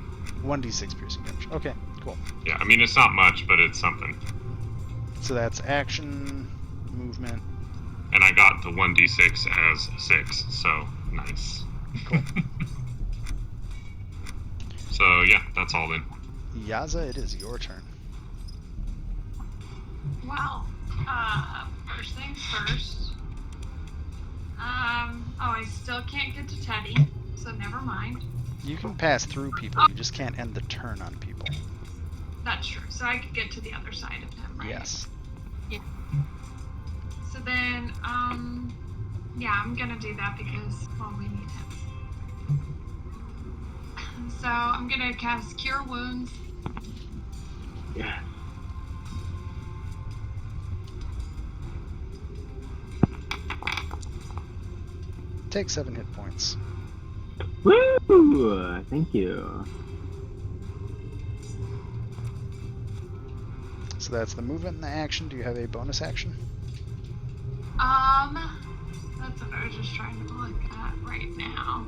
1d6 piercing damage. Okay, cool. Yeah, I mean, it's not much, but it's something. So that's action, movement. And I got the 1d6 as 6, so nice. Cool. So, yeah, that's all then. Yaza, it is your turn. Well, first things first. I still can't get to Teddy, so never mind. You can pass through people, you just can't end the turn on people. That's true. So I could get to the other side of him, right? Yes. Yeah. So then, yeah, I'm gonna do that because, well, we need him. So I'm gonna cast Cure Wounds. Yeah. Take 7 hit points. Woo! Thank you. So that's the movement and the action. Do you have a bonus action? That's what I was just trying to look at right now.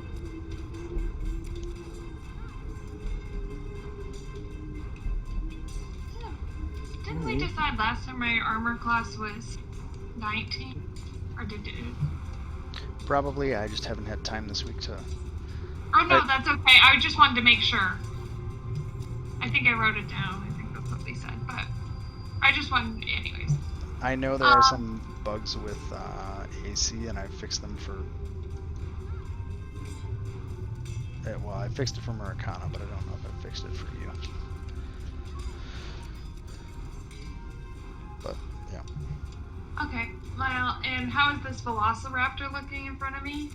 Didn't we decide last time my armor class was 19? Or did it? Probably. I just haven't had time this week to... Oh no, that's okay. I just wanted to make sure. I think I wrote it down. I think that's what they said. But I just wanted... Anyways. I know there are some bugs with AC, and I fixed them for... well, I fixed it for Murakana, but I don't know if I fixed it for you. But, yeah. Okay. Well, and how is this Velociraptor looking in front of me?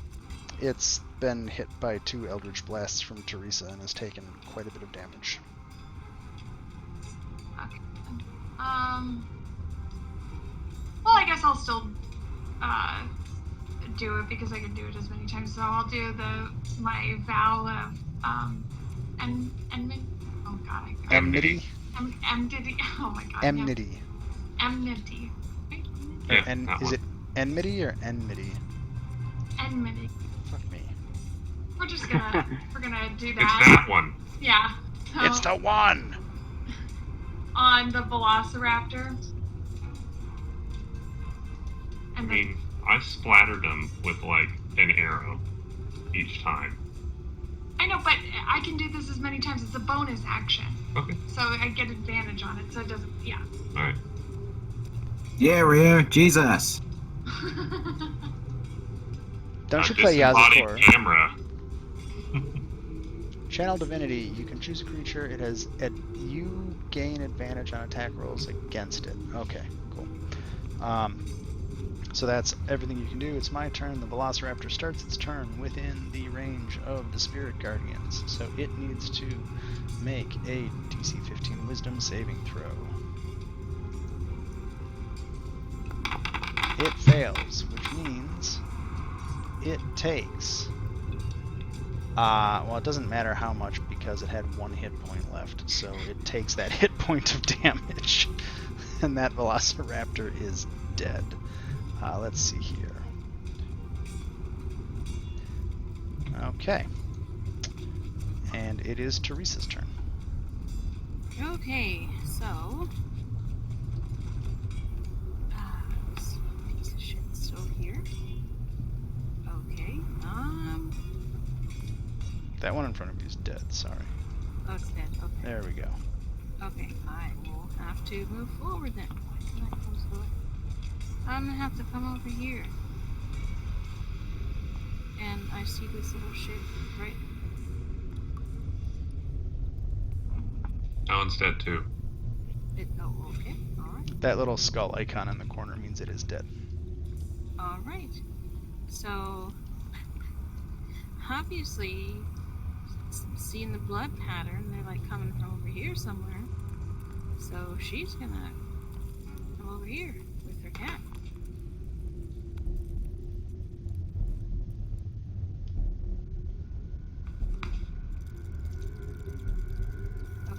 It's been hit by 2 Eldritch Blasts from Teresa and has taken quite a bit of damage. Okay. Well, I guess I'll still do it because I can do it as many times. So I'll do my vow of enmity. Oh god, Enmity? Enmity. Oh my god. Enmity. Enmity. Yeah, Is it enmity or enmity? Enmity. Fuck me. We're just gonna do It's that. that one. Yeah. So It's the one! on the Velociraptor. I And then mean, I splattered them with, like, an arrow each time. I know, but I can do this as many times. It's a bonus action. Okay. So I get advantage on it, so it doesn't, yeah. Alright. Yeah, we're here. Jesus. Don't you play Yazakor? Camera. Channel Divinity, you can choose a creature. It has you gain advantage on attack rolls against it. Okay, cool. So that's everything you can do. It's my turn. The Velociraptor starts its turn within the range of the Spirit Guardians, so it needs to make a DC 15 Wisdom saving throw. It fails, which means it takes... well, it doesn't matter how much because it had 1 hit point left, so it takes that hit point of damage. And that Velociraptor is dead. Let's see here. Okay. And it is Teresa's turn. Okay, so. This piece of shit is still here. Okay, That one in front of you is dead, sorry. Oh, it's dead. Okay. There we go. Okay, I will have to move forward then. Why can I close the door? I'm gonna have to come over here. And I see this little shit right. That one's dead too. Oh, okay. Alright. That little skull icon in the corner means it is dead. Alright. So, obviously, seeing the blood pattern, they're like coming from over here somewhere. So she's gonna come over here with her cat.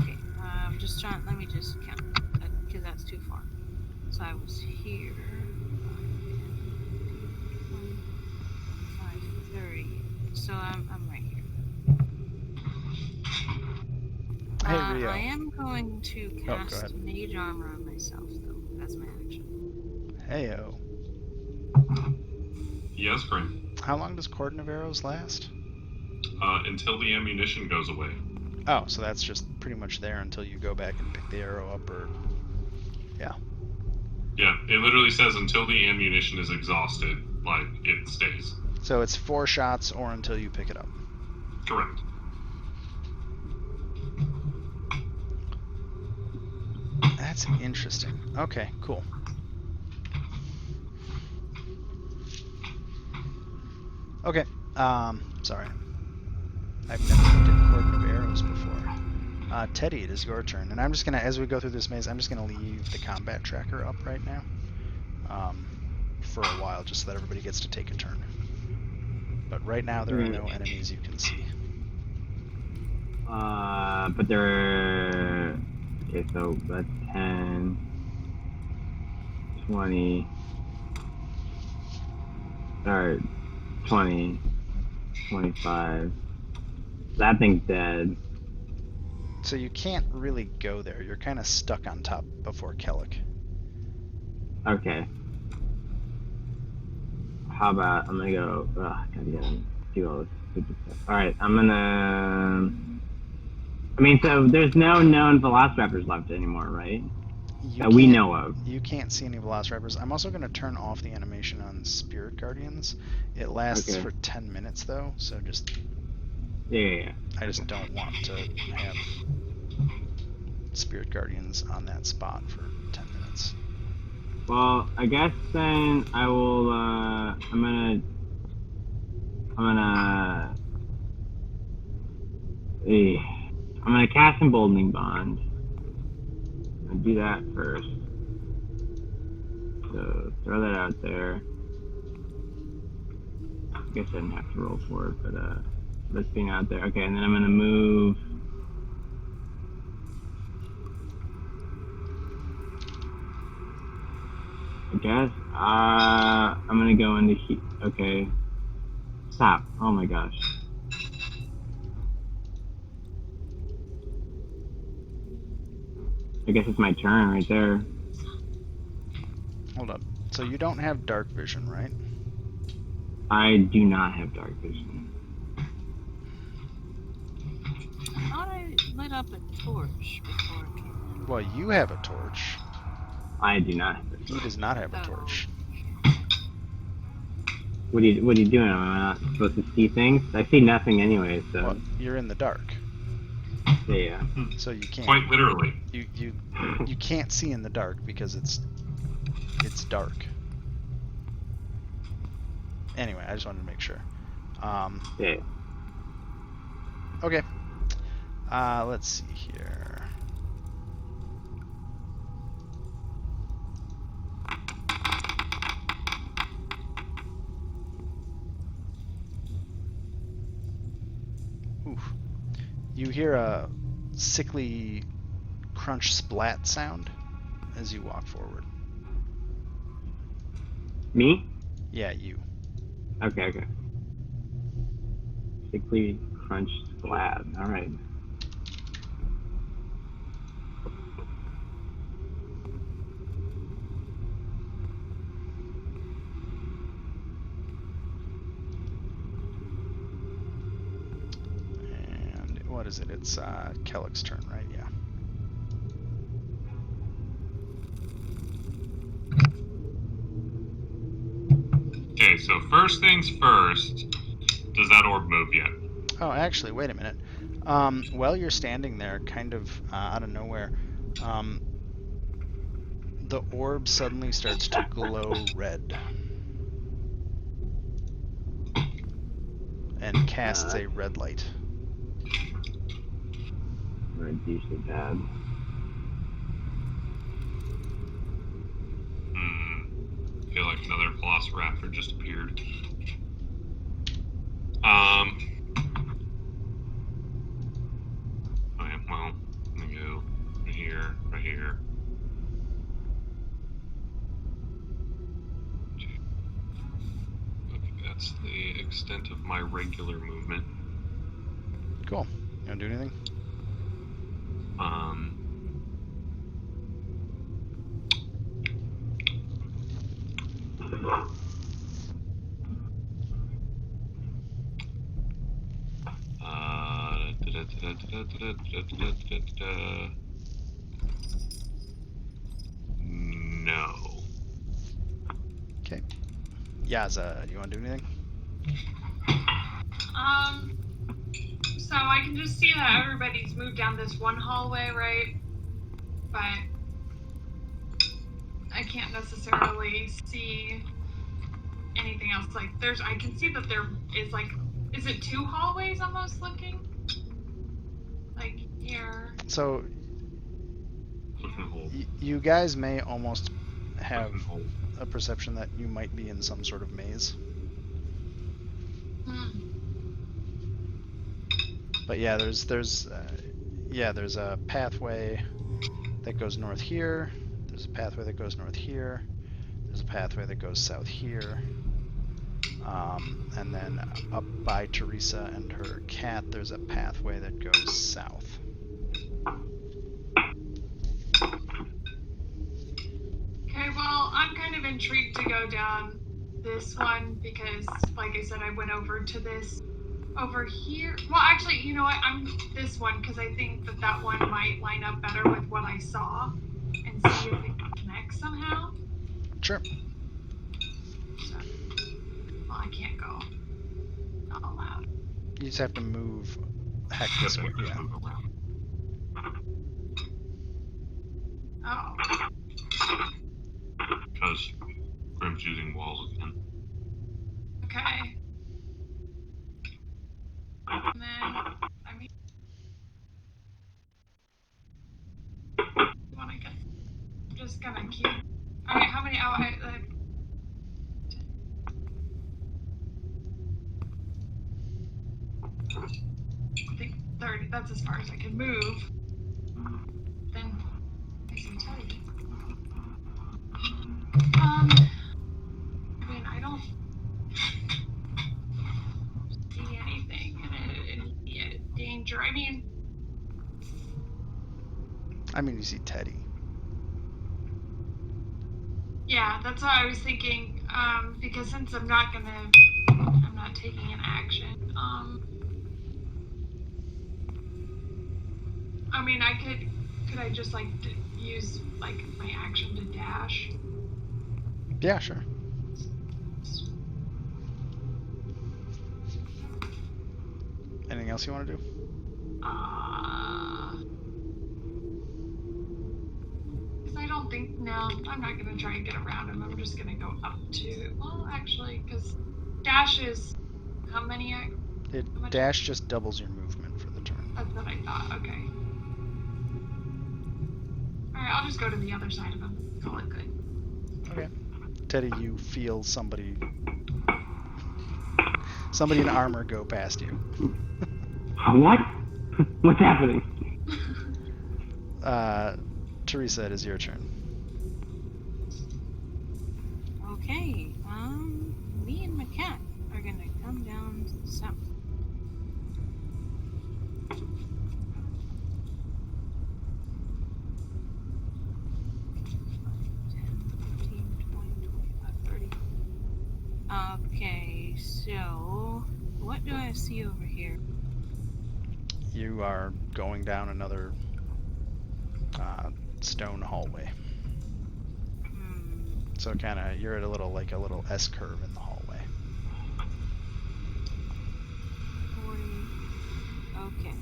Okay, just trying. Let me just count because that's too far. So I was here. 5:30. So I'm right here. Hey, Rio. I am going to go cast ahead. Mage Armor on myself, though, as my action. Heyo. Yes, Bryn. How long does Cordon of Arrows last? Until the ammunition goes away. Oh, so that's just pretty much there until you go back and pick the arrow up, or... Yeah. Yeah, it literally says until the ammunition is exhausted, like, it stays. So it's 4 shots or until you pick it up. Correct. That's interesting. Okay, cool. Okay, sorry. I've never looked at Cordon of Arrows before. Teddy, it is your turn. And I'm just gonna, as we go through this maze, I'm just gonna leave the combat tracker up right now. For a while, just so that everybody gets to take a turn. But right now, there are no enemies you can see. But there. Okay, so that's 10, 20, or 20, 25. That thing's dead. So you can't really go there. You're kind of stuck on top before Kellic. Okay. How about I'm gonna go? Gotta get him. Do all this stupid stuff. All right, I'm gonna. I mean, so there's no known Velociraptors left anymore, right? That we know of. You can't see any Velociraptors. I'm also going to turn off the animation on Spirit Guardians. It lasts for 10 minutes, though, so just... Yeah. I just don't want to have Spirit Guardians on that spot for 10 minutes. Well, I guess then I will, I'm gonna cast Emboldening Bond. I'm gonna do that first. So throw that out there. I guess I didn't have to roll for it, but that's being out there. Okay, and then I'm gonna move. I guess I'm gonna go into heat. Okay. Stop. Oh my gosh. I guess it's my turn right there. Hold up. So you don't have dark vision, right? I do not have dark vision. I thought I lit up a torch before it came in. Well, you have a torch. I do not have a torch. He does not have a torch. What are you doing? Am I not supposed to see things? I see nothing anyway, so. Well, you're in the dark. Yeah. So you can't. Quite literally. You can't see in the dark because it's dark. Anyway, I just wanted to make sure. Yeah. Okay. Let's see here. Oof. You hear a sickly crunch splat sound as you walk forward. Me? Yeah, you. Okay. Sickly crunch slab. All right. what is it? It's Kellick's turn, right? Yeah. Okay, so first things first, does that orb move yet? Oh, actually, wait a minute. While you're standing there, kind of out of nowhere, the orb suddenly starts to glow red and casts a red light. Red's usually bad. I feel like another Velociraptor just appeared. Okay, well, let me go right here, right here. Okay, that's the extent of my regular movement. Cool. You want to do anything? No. Okay. Yaza, do you want to do anything? So I can just see that everybody's moved down this one hallway, right? But I can't necessarily see anything else. Like I can see that there is like, is it 2 hallways almost looking? Like here. So Hold. you guys may almost have Hold. a perception that you might be in some sort of maze. But yeah, there's a pathway that goes north here. There's a pathway that goes north here. There's a pathway that goes south here. And then up by Teresa and her cat, there's a pathway that goes south. Okay, well, I'm kind of intrigued to go down this one because, like I said, I went over to this over here. Well, actually, you know what? I'm this one because I think that one might line up better with what I saw and see if it connects somehow. Sure. So, well, I can't go. Not allowed. You just have to move heck this way. Yeah. Move around. Oh. Because Grim's using walls again. Okay. And then, I mean, when I get, I'm just gonna keep. Alright, how many? I think 30. That's as far as I can move. Then, I can tell you. I mean, I don't see anything in immediate danger. I mean, you see Teddy. yeah, that's what I was thinking. Because since I'm not taking an action. I mean, could I just like use like my action to dash? Yeah, sure. Anything else you want to do? Because I don't think, no, I'm not going to try and get around him. I'm just going to go up to, well, actually, because dash is how many? Dash just doubles your movement for the turn. That's what I thought. Okay. Alright, I'll just go to the other side of him. Call it good. Okay. Teddy, you feel somebody in armor go past you. What? What's happening? Teresa, it is your turn. Okay, me and my cat are gonna come down to the south. Okay, so what do I see over here? You are going down another stone hallway. So kind of, you're at a little S curve in the hallway. 40. Okay.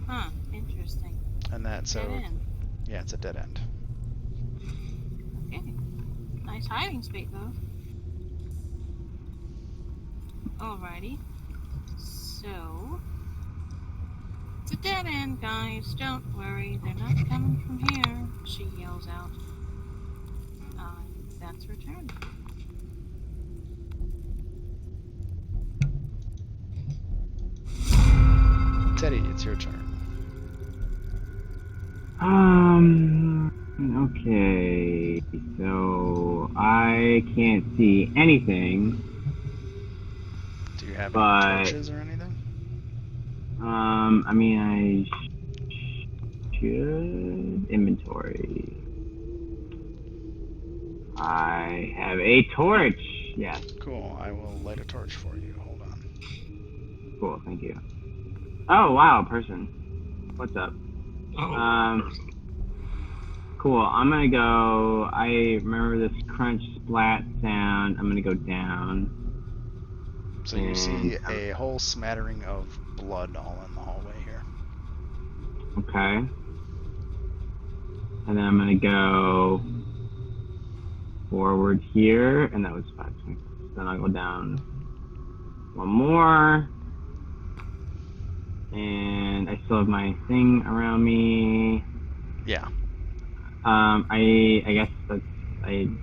Huh. Interesting. And that's so. Dead end. Yeah, it's a dead end. Okay. Nice hiding spot though. Alrighty. So it's a dead end, guys. Don't worry, they're not coming from here. She yells out. That's her turn. Teddy, it's your turn. Okay. So I can't see anything. Do you have But, any torches or anything? I mean, I should inventory. I have a torch. Yes. Cool. I will light a torch for you. Hold on. Cool. Thank you. Oh wow, person. What's up? Oh, person. Cool. I'm gonna go. I remember this crunch splat sound. I'm gonna go down. So you see a whole smattering of blood all in the hallway here. Okay. And then I'm gonna go forward here, and that was 520. Then I'll go down one more, and I still have my thing around me. Yeah. I guess that's I'm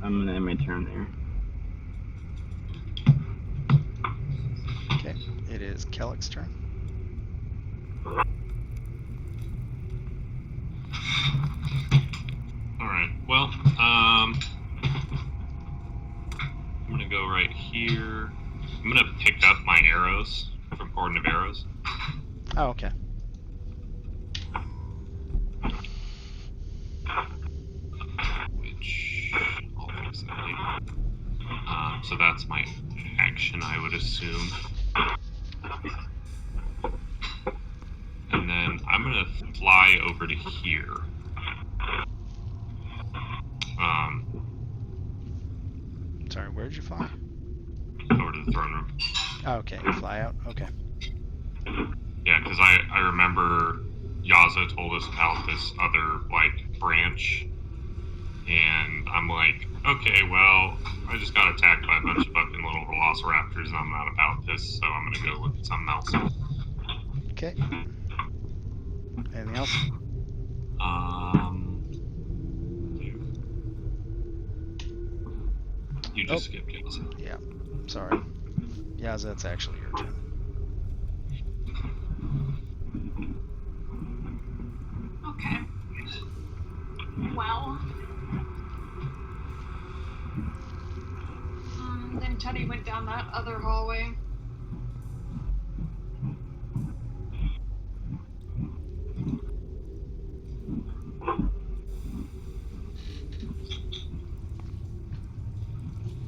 gonna end my turn there. Okay. It is Kellick's turn. Alright, well, I'm gonna go right here. I'm gonna pick up my arrows from Cordon of Arrows. Oh, okay. Which I'll fix that later. So that's my action, I would assume. And then I'm gonna fly over to here. Sorry, where'd you fly? Over to the throne room. Oh, okay, you fly out? Okay. Yeah, because I remember Yaza told us about this other, like, branch. And I'm like, okay, well, I just got attacked by a bunch of fucking little Velociraptors and I'm not about this, so I'm gonna go look at something else. Okay. Anything else? You just skipped Yaza. Yeah. Sorry. Yaza, it's actually your turn. Okay. Well. Then Teddy went down that other hallway.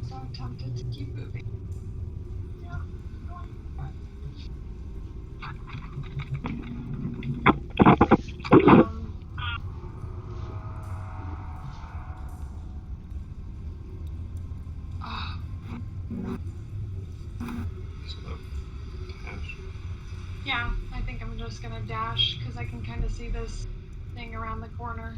So I'm tempted to keep moving. Yeah. Yeah, I think I'm just gonna dash because I can kind of see this thing around the corner.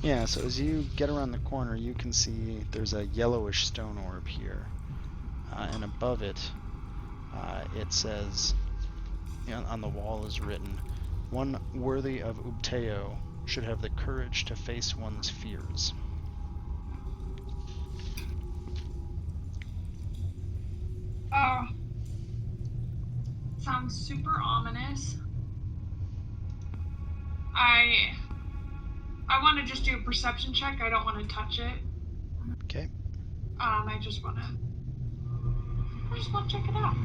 Yeah, so as you get around the corner, you can see there's a yellowish stone orb here. And above it, it says, on the wall is written, "One worthy of Ubteo should have the courage to face one's fears." Oh. Sounds super ominous. I want to just do a perception check. I don't want to touch it. Okay. I just want to check it out.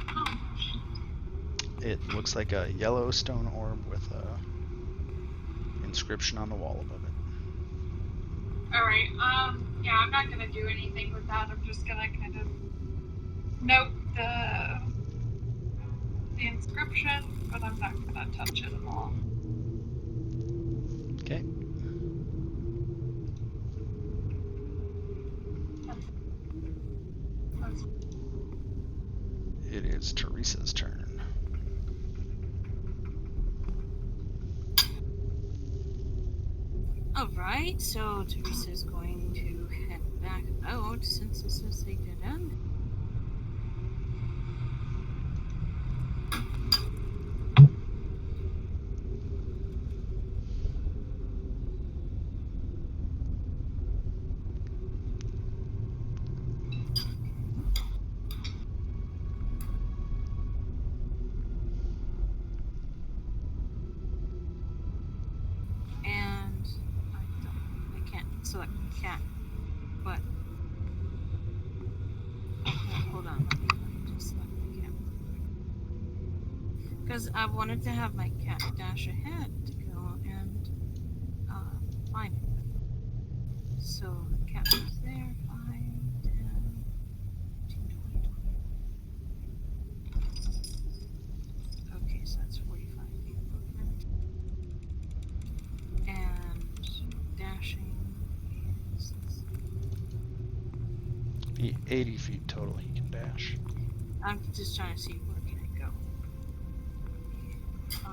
Oh. It looks like a yellow stone orb with a inscription on the wall above it. Alright, yeah, I'm not gonna do anything with that. I'm just gonna kind of note the inscription, but I'm not gonna touch it at all. Okay. It is Teresa's turn. Alright, so Teresa's going to head back out since this is a dead end. And I can't select cat, but hold on, let me just select the cat. Because I wanted to have my cat dash ahead to go and find it. So the cat was there, 5, 10, 15, 20, 20. Okay, so that's 45 feet movement. And dashing is 80 feet total he can dash. I'm just trying to see where can I go. 5.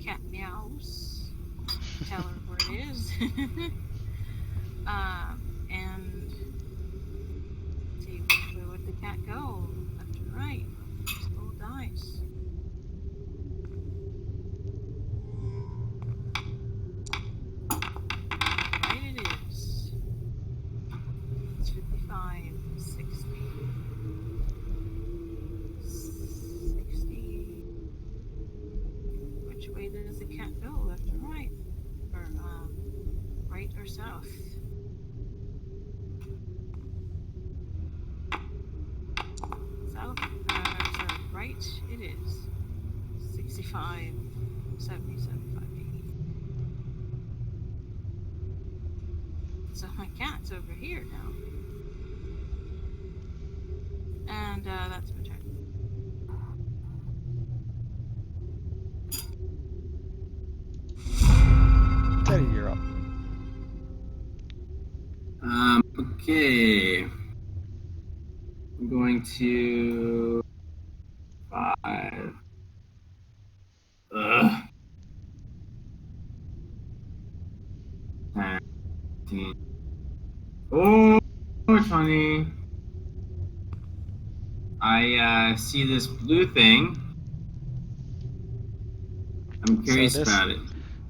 Cat meows. Tell her where it is. And see which way would the cat go? Left or right? Just roll dice. Right it is. It's 55, 60. 60. Which way does the cat go? Left or right? Or right or south? South, sorry, right it is. 65, 70, 75, 80. So my cat's over here now. And that's my turn. Teddy, you're up. Okay. I'm going to 5. Ugh. 10, 15. Oh, 20. I see this blue thing. I'm curious about it.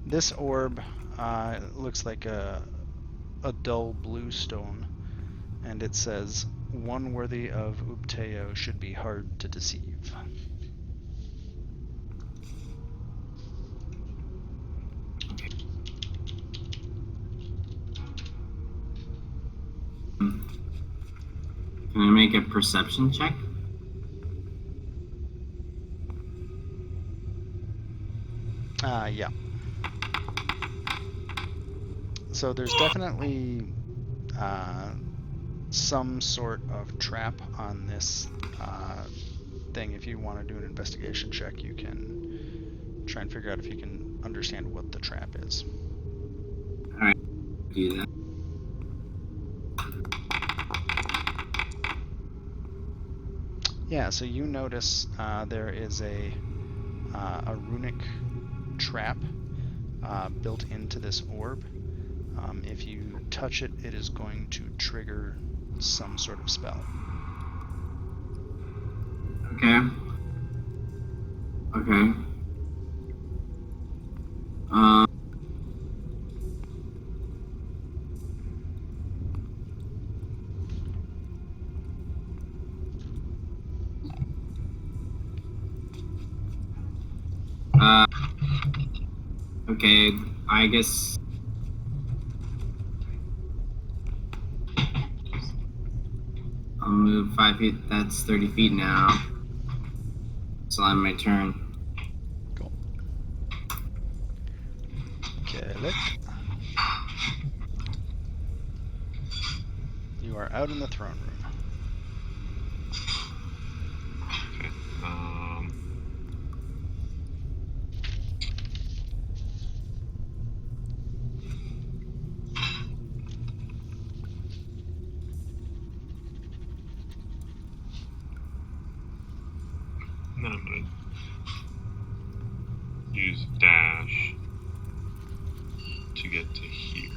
This orb looks like a dull blue stone, and it says, "One worthy of Ubteo should be hard to deceive." Can I make a perception check? Yeah. So there's definitely some sort of trap on this thing. If you want to do an investigation check, you can try and figure out if you can understand what the trap is. Alright, do that. Yeah, so you notice there is a runic trap built into this orb. If you touch it, it is going to trigger some sort of spell. Okay. Okay. Okay, I guess. I'll move 5 feet. That's 30 feet now. So on my turn. Cool. Kellet. You are out in the throne room. Okay. And then I'm gonna use dash to get to here.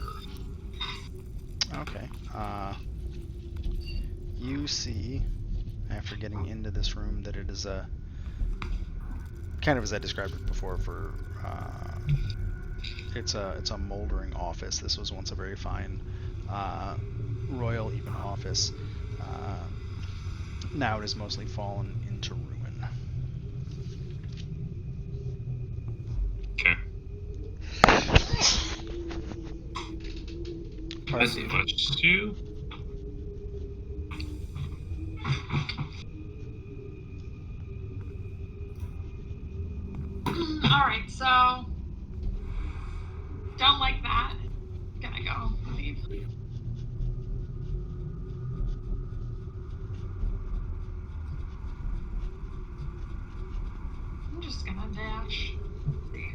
Okay. You see, after getting into this room, that it is a kind of as I described it before. It's a moldering office. This was once a very fine royal even office. Now it has mostly fallen into ruin. Okay. Bless you. Bless you. Alright, so. Don't like that. Gonna go leave. I'm just gonna dash. See.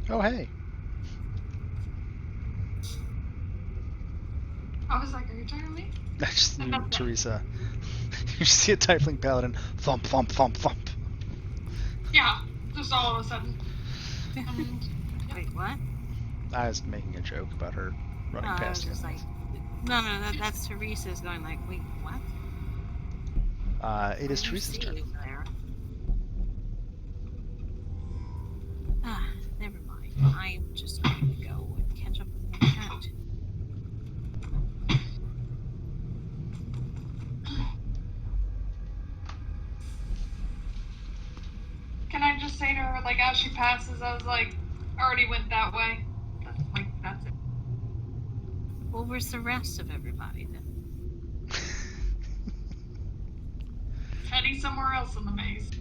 Oh, hey. I was like, are you talking to me? I just knew Teresa. You see a Tiefling Paladin. Thump, thump, thump, thump. Yeah, just all of a sudden. Wait, what? I was making a joke about her running I past was you. just like, no, that's Teresa's going like, wait, what? It is Who do you Teresa's see turn. there? Ah, never mind. I'm just going to go and catch up with my cat. Can I just say to her, like, as she passes, I was like, already went that way. That's it. Well, where's the rest of everybody then? Heading somewhere else in the maze.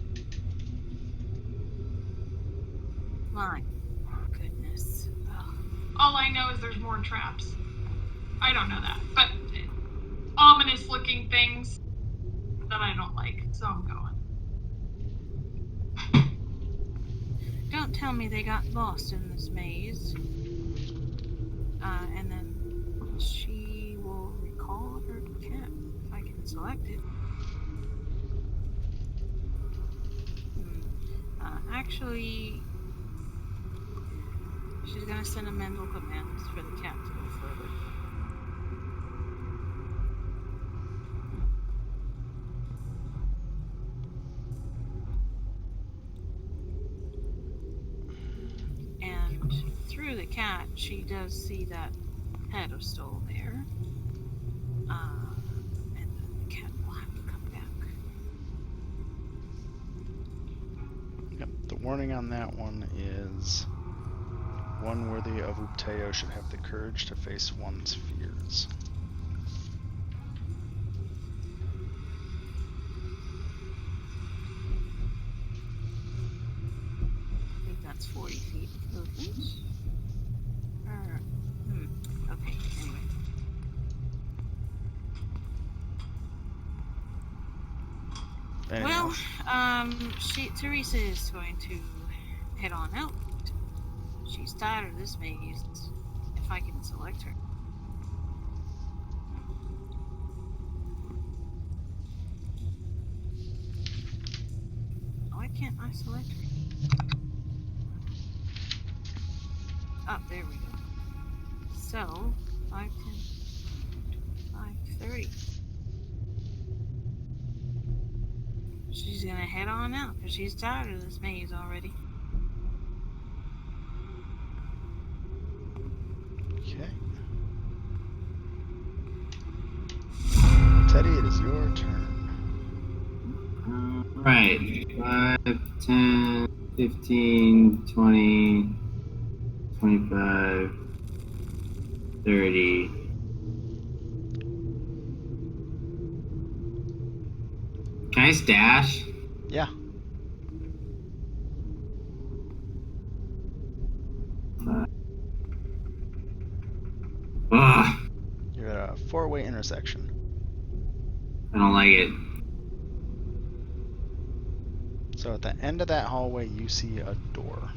My goodness. Oh. All I know is there's more traps. I don't know that, but ominous looking things that I don't like, so I'm going. Don't tell me they got lost in this maze. And then she will recall her cat if I can select it. Actually, she's gonna send a mental command for the cat to go further. And through the cat, she does see that pedestal there. And the cat will have to come back. Yep. The warning on that one is one worthy of Upteo should have the courage to face one's fears. I think that's 40 feet of movement. Okay, anyway. Anything Well, else? Teresa is going to head on out. She's tired of this maze, if I can select her. Why can't I select her? Oh, there we go. So, 5, 10, 25, 30. She's gonna head on out because she's tired of this maze already. Okay. Teddy, is your turn. Right. 5, 10, 15, 20, 25, 30. Can I dash? Yeah. Ugh, You're at a 4-way intersection. I don't like it. So at the end of that hallway, you see a door.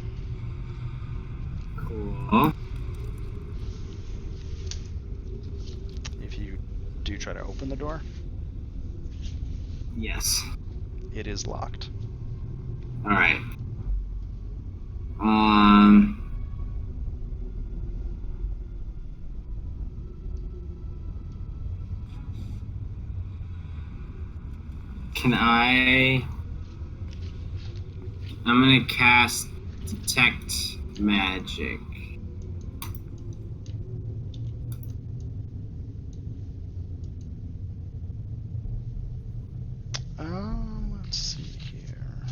Cool. If you do try to open the door, Yes. it is locked. All right. Can I'm gonna cast Detect Magic. Let's see here.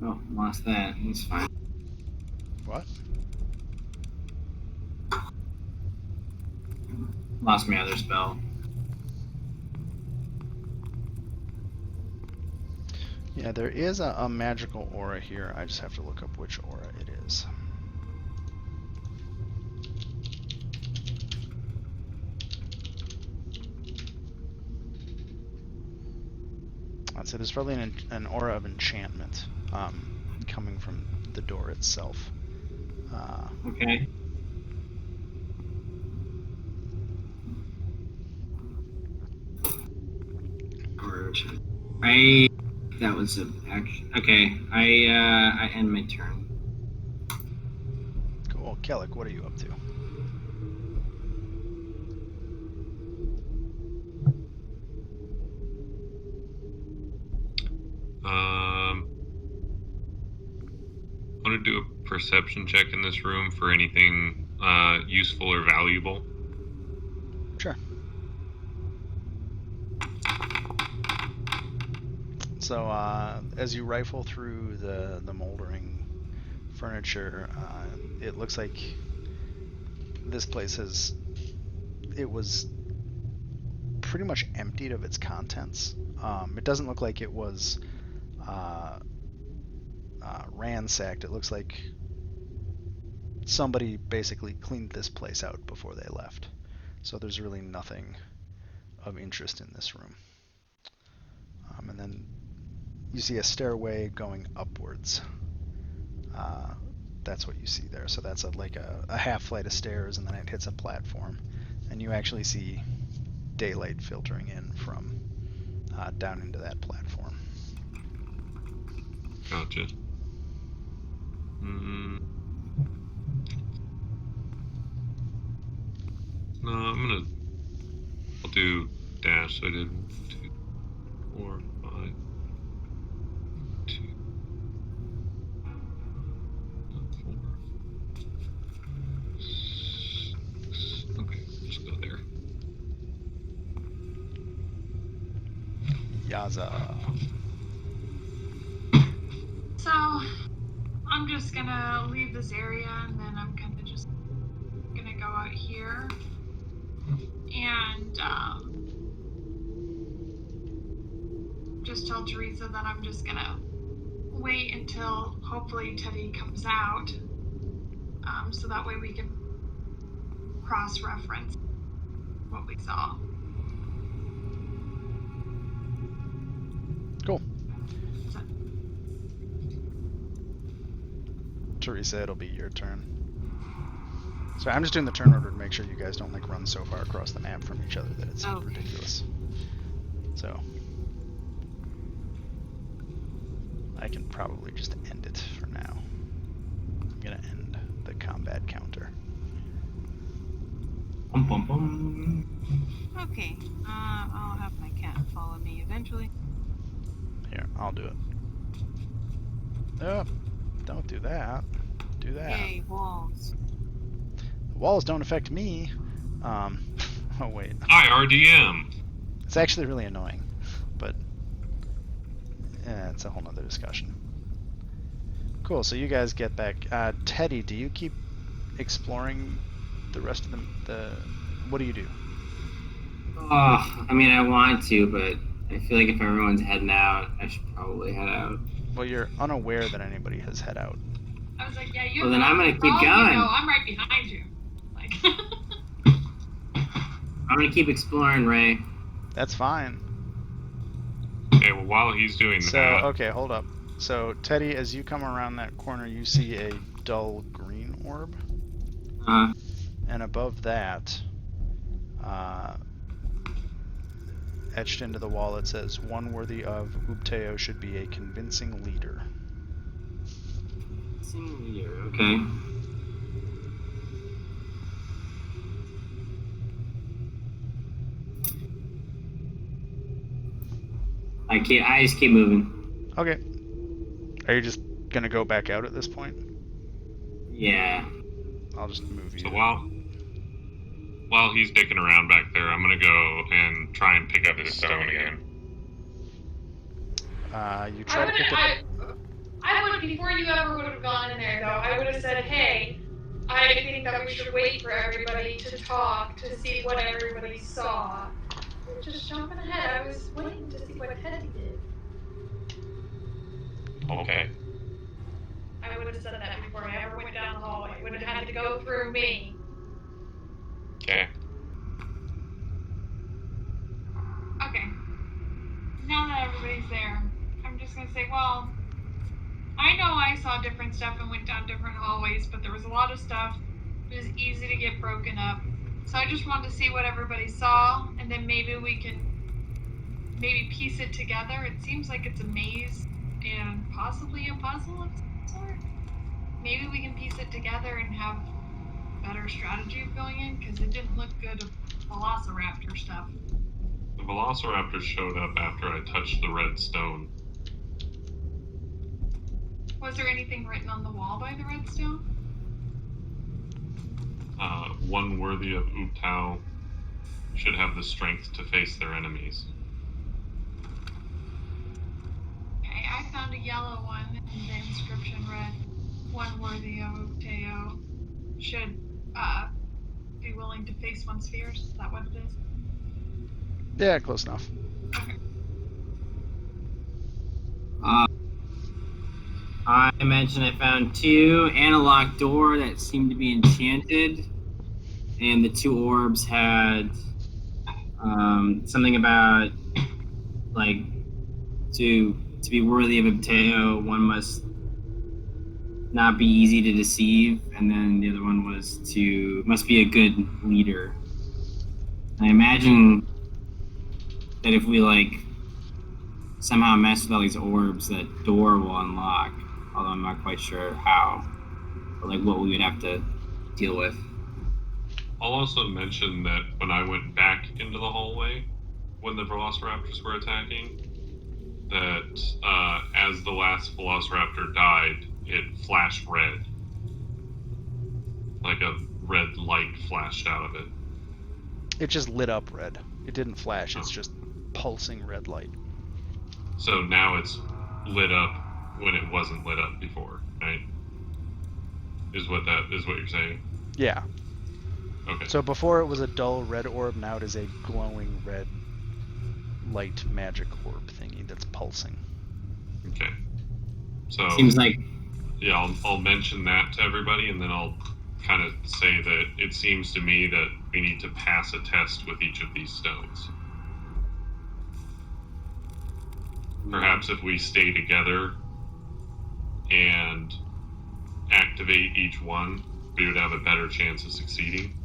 Oh, lost that. That's fine. What? Lost my other spell. Yeah, there is a magical aura here. I just have to look up which aura it is. So there's probably an aura of enchantment coming from the door itself. Okay. That was a action. Okay, I end my turn. Cool. Kellic, what are you up to? I want to do a perception check in this room for anything useful or valuable. Sure. So as you rifle through the moldering furniture, it looks like this place it was pretty much emptied of its contents. It doesn't look like it was ransacked. It looks like somebody basically cleaned this place out before they left. So there's really nothing of interest in this room. And then you see a stairway going upwards. That's what you see there. So that's like a half flight of stairs, and then it hits a platform. And you actually see daylight filtering in from down into that platform. Gotcha. No, I'll do dash. So I did 1, 2, 4, 5, 2, 4, 6. Okay, just go there. Yaza. So, I'm just gonna leave this area and then I'm kind of just gonna go out here and just tell Teresa that I'm just gonna wait until hopefully Teddy comes out, so that way we can cross-reference what we saw. Cool. So, Teresa, it'll be your turn. So I'm just doing the turn order to make sure you guys don't like run so far across the map from each other that it's ridiculous. So I can probably just end it for now. I'm gonna end the combat counter. Bum, bum, bum. Okay, I'll have my cat follow me eventually. Here, I'll do it. Oh, don't do that. Do that. Yay, walls. walls don't affect me. Oh wait, Hi, RDM. it's actually really annoying, but it's a whole nother discussion. Cool. So you guys get back. Teddy, do you keep exploring the rest of the? What do you do? Oh, I mean, I want to, but I feel like if everyone's heading out, I should probably head out. Well, you're unaware that anybody has head out. I was like, yeah, you. Well, then I'm gonna keep going. You know, I'm right behind you. Like. I'm gonna keep exploring, Ray. That's fine. Okay, well, while he's doing So, that... okay, hold up. So, Teddy, as you come around that corner, you see a dull green orb. And above that, etched into the wall, it says, "One worthy of Ubteo should be a convincing leader." Convincing leader, okay. I just keep moving. Okay. Are you just gonna go back out at this point? Yeah. I'll just move you. So while he's dicking around back there, I'm gonna go and try and pick up his stone again. You try to pick up. I would, before you ever would have gone in there, though, I would have said, hey, I think that we should wait for everybody to talk to see what everybody saw. Just jumping ahead, I was waiting to see what Teddy did. Okay. I would have said that before I ever went down the hallway. It would have had to go through me. Okay. Okay. Now that everybody's there, I'm just gonna say, well, I know I saw different stuff and went down different hallways, but there was a lot of stuff. It was easy to get broken up. So I just wanted to see what everybody saw, and then maybe we can piece it together. It seems like it's a maze and possibly a puzzle of some sort. Maybe we can piece it together and have a better strategy of going in, because it didn't look good of Velociraptor stuff. The Velociraptors showed up after I touched the red stone. Was there anything written on the wall by the redstone? One worthy of Ubtao should have the strength to face their enemies. Okay, I found a yellow one, and the inscription read, one worthy of Ubtao should be willing to face one's fears. Is that what it is? Yeah, close enough. Okay. I mentioned I found 2 analog door that seemed to be enchanted, and the 2 orbs had something about like to be worthy of Ubtao, one must not be easy to deceive, and then the other one was must be a good leader. I imagine that if we like somehow mess with all these orbs, that door will unlock. Although I'm not quite sure how, or like what we would have to deal with. I'll also mention that when I went back into the hallway, when the Velociraptors were attacking, that as the last Velociraptor died, it flashed red. Like a red light flashed out of it. It just lit up red. It didn't flash. It's just pulsing red light. So now it's lit up when it wasn't lit up before, right? Is what you're saying? Yeah. Okay. So before it was a dull red orb, now it is a glowing red light magic orb thingy that's pulsing. Okay. So seems like I'll mention that to everybody, and then I'll kind of say that it seems to me that we need to pass a test with each of these stones. Perhaps if we stay together and activate each one, we would have a better chance of succeeding.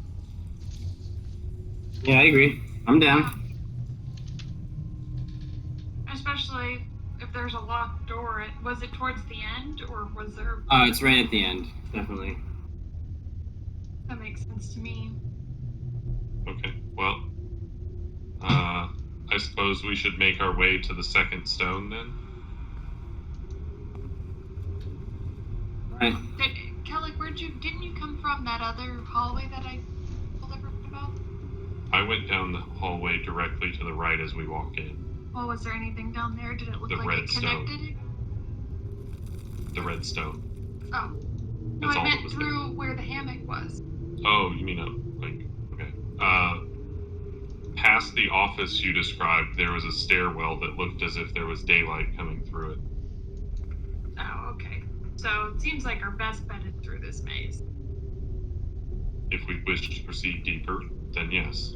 Yeah, I agree. I'm down. Especially if there's a locked door. Was it towards the end, or was there... Oh, it's right at the end, definitely. That makes sense to me. Okay, well, I suppose we should make our way to the second stone then? Right. Kelly, where Didn't you come from that other hallway that I told everyone about? I went down the hallway directly to the right as we walked in. Well, was there anything down there? Did it look The like red it connected? stone. The red stone. Oh. No, That's I all that meant was through there. where the hammock was. Oh, you mean okay. Past the office you described, there was a stairwell that looked as if there was daylight coming through it. Oh, okay. So it seems like our best bet is through this maze. If we wish to proceed deeper, then yes.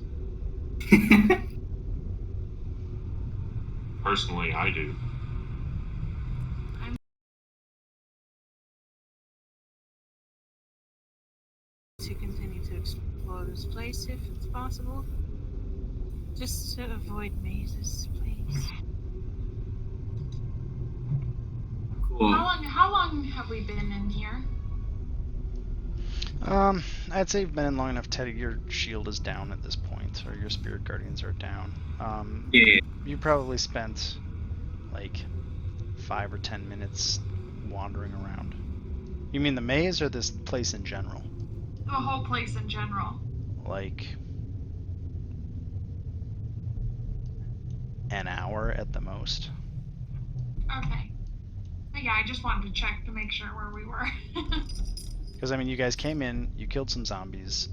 Personally, I do. To continue to explore this place if it's possible. Just to avoid mazes, please. Cool. How long have we been in here? I'd say you've been in long enough, Teddy. Your shield is down at this point, or your spirit guardians are down. Yeah. You probably spent like 5 or 10 minutes wandering around. You mean the maze or this place in general? The whole place in general. Like an hour at the most. Okay. But yeah, I just wanted to check to make sure where we were. Because, I mean, you guys came in, you killed some zombies.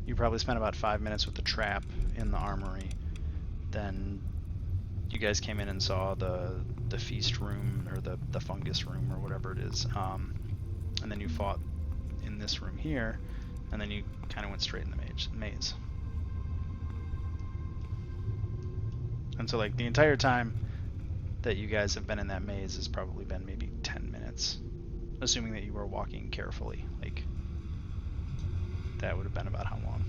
You probably spent about 5 minutes with the trap in the armory. Then you guys came in and saw the feast room, or the fungus room, or whatever it is. And then you fought in this room here, and then you kind of went straight in the maze. And so, like, the entire time that you guys have been in that maze has probably been maybe 10 minutes. Assuming that you were walking carefully. Like, that would have been about how long?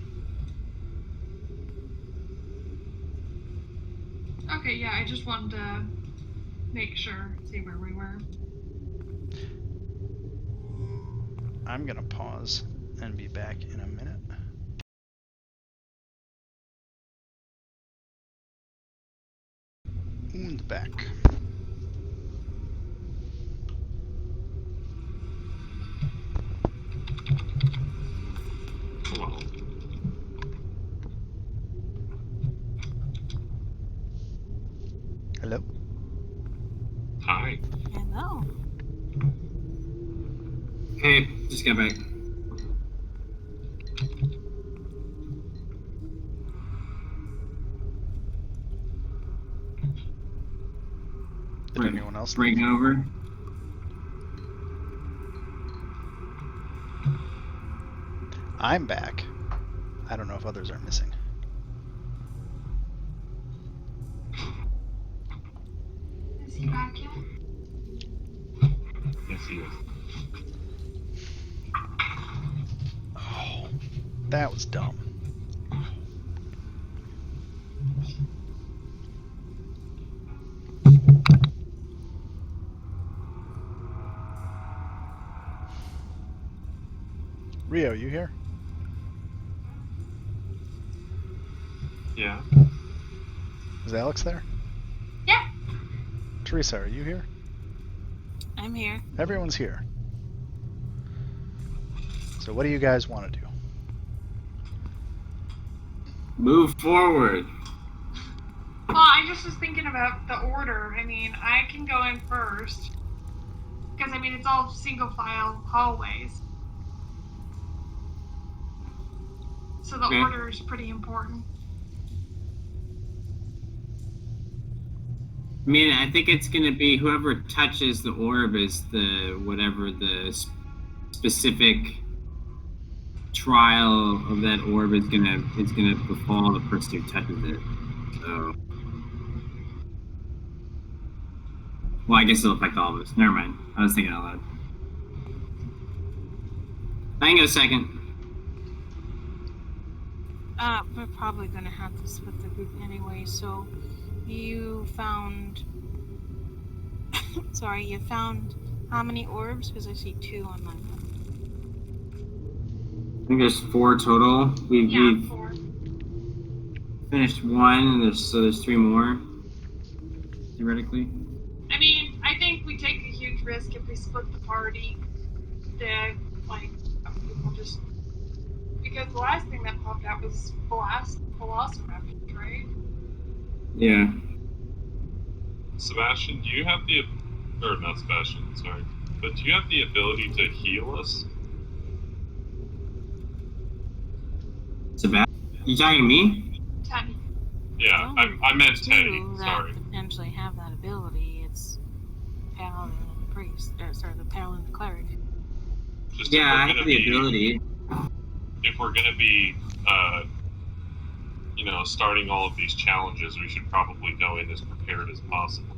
Okay, yeah, I just wanted to make sure, see where we were. I'm gonna pause and be back in a minute. And back. Hello. Hello? Hi. Hello. Hey, just got back. Did anyone else break leave? over? I'm back. I don't know if others are missing. Is he back yet? Yes, he is. Oh, that was dumb. Rio, you here? Yeah. Is Alex there? Yeah. Teresa, are you here? I'm here. Everyone's here. So what do you guys want to do? Move forward. Well, I just was thinking about the order. I mean, I can go in first. Because, I mean, it's all single file hallways. So the order is pretty important. I mean, I think it's gonna be whoever touches the orb is the whatever the specific trial of that orb is gonna befall the person who touches it. So, well, I guess it'll affect all of us. Never mind. I was thinking out loud. I can go second. We're probably gonna have to split the group anyway, so you found sorry, you found how many orbs? Because I see 2 on my map. I think there's 4 total. We've 4. finished 1, and there's 3 more theoretically. I mean, I think we take a huge risk if we split the party. the last thing that popped out was Velociraptors, right? Yeah. Sebastian, do you have the... Or not Sebastian, sorry. But do you have the ability to heal us? Sebastian? You talking to me? Teddy. Yeah, I meant Teddy, Two sorry. that potentially have that ability. It's Paladin and the Priest. The Paladin and the Cleric. Just Yeah, I if have we're the gonna be, ability. if we're gonna be, you know, starting all of these challenges, we should probably go in as prepared as possible.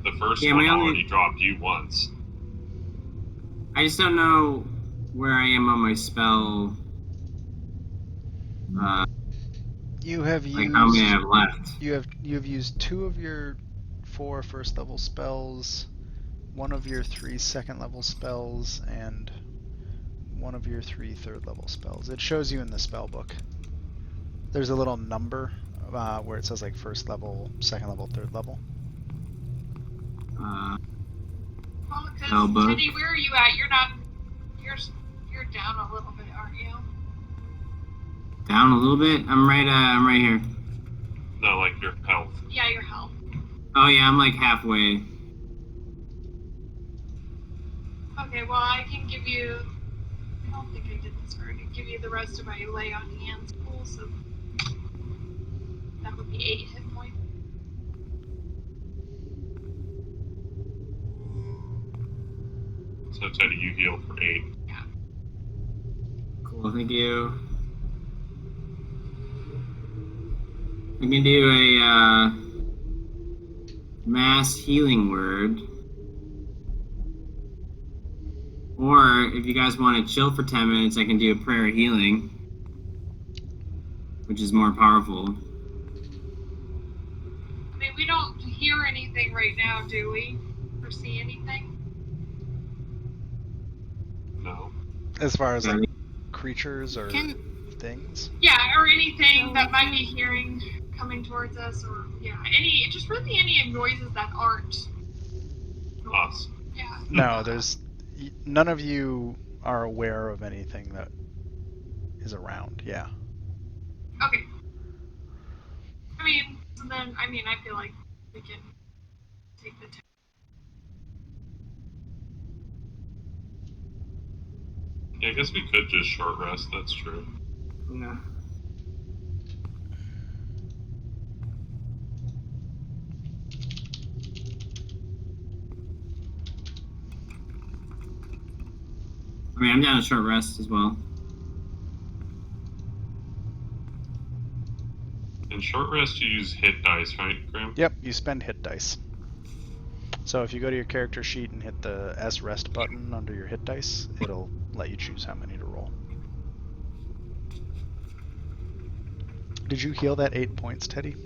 The first Yeah, one my only- already dropped you once. I just don't know where I am on my spell. You have Like how many I used have left. you have used 2 of your 4 first level spells, 1 of your 3 second level spells, and 1 of your 3 third level spells. It shows you in the spell book. There's a little number where it says like first level, second level, third level. Well, because Elbow. Teddy, where are you at? You're not. You're down a little bit, aren't you? Down a little bit? I'm right here. No, like your health. Yeah, your health. Oh yeah, I'm like halfway. Okay, well, I can give you. I don't think I did this already. Give you the rest of my lay on hands pool, so that would be 8 hit points. So Teddy, you heal for 8. Cool, thank you. I can do a mass healing word. Or if you guys want to chill for 10 minutes, I can do a prayer of healing, which is more powerful. I mean, we don't hear anything right now, do we? Or see anything? No. As far as like Yeah. creatures or Can things. Yeah, or anything So that we might can- be hearing coming towards us, or just really any noises that aren't Us. Yeah. No, none of you are aware of anything that is around. Yeah. Okay. I mean, so then I feel like we can take the time. Yeah, I guess we could just short rest, that's true. Yeah. I mean, I'm down a short rest as well. In short rest, you use hit dice, right, Graham? Yep, you spend hit dice. So if you go to your character sheet and hit the S rest button under your hit dice, it'll let you choose how many to roll. Did you heal that 8 points, Teddy?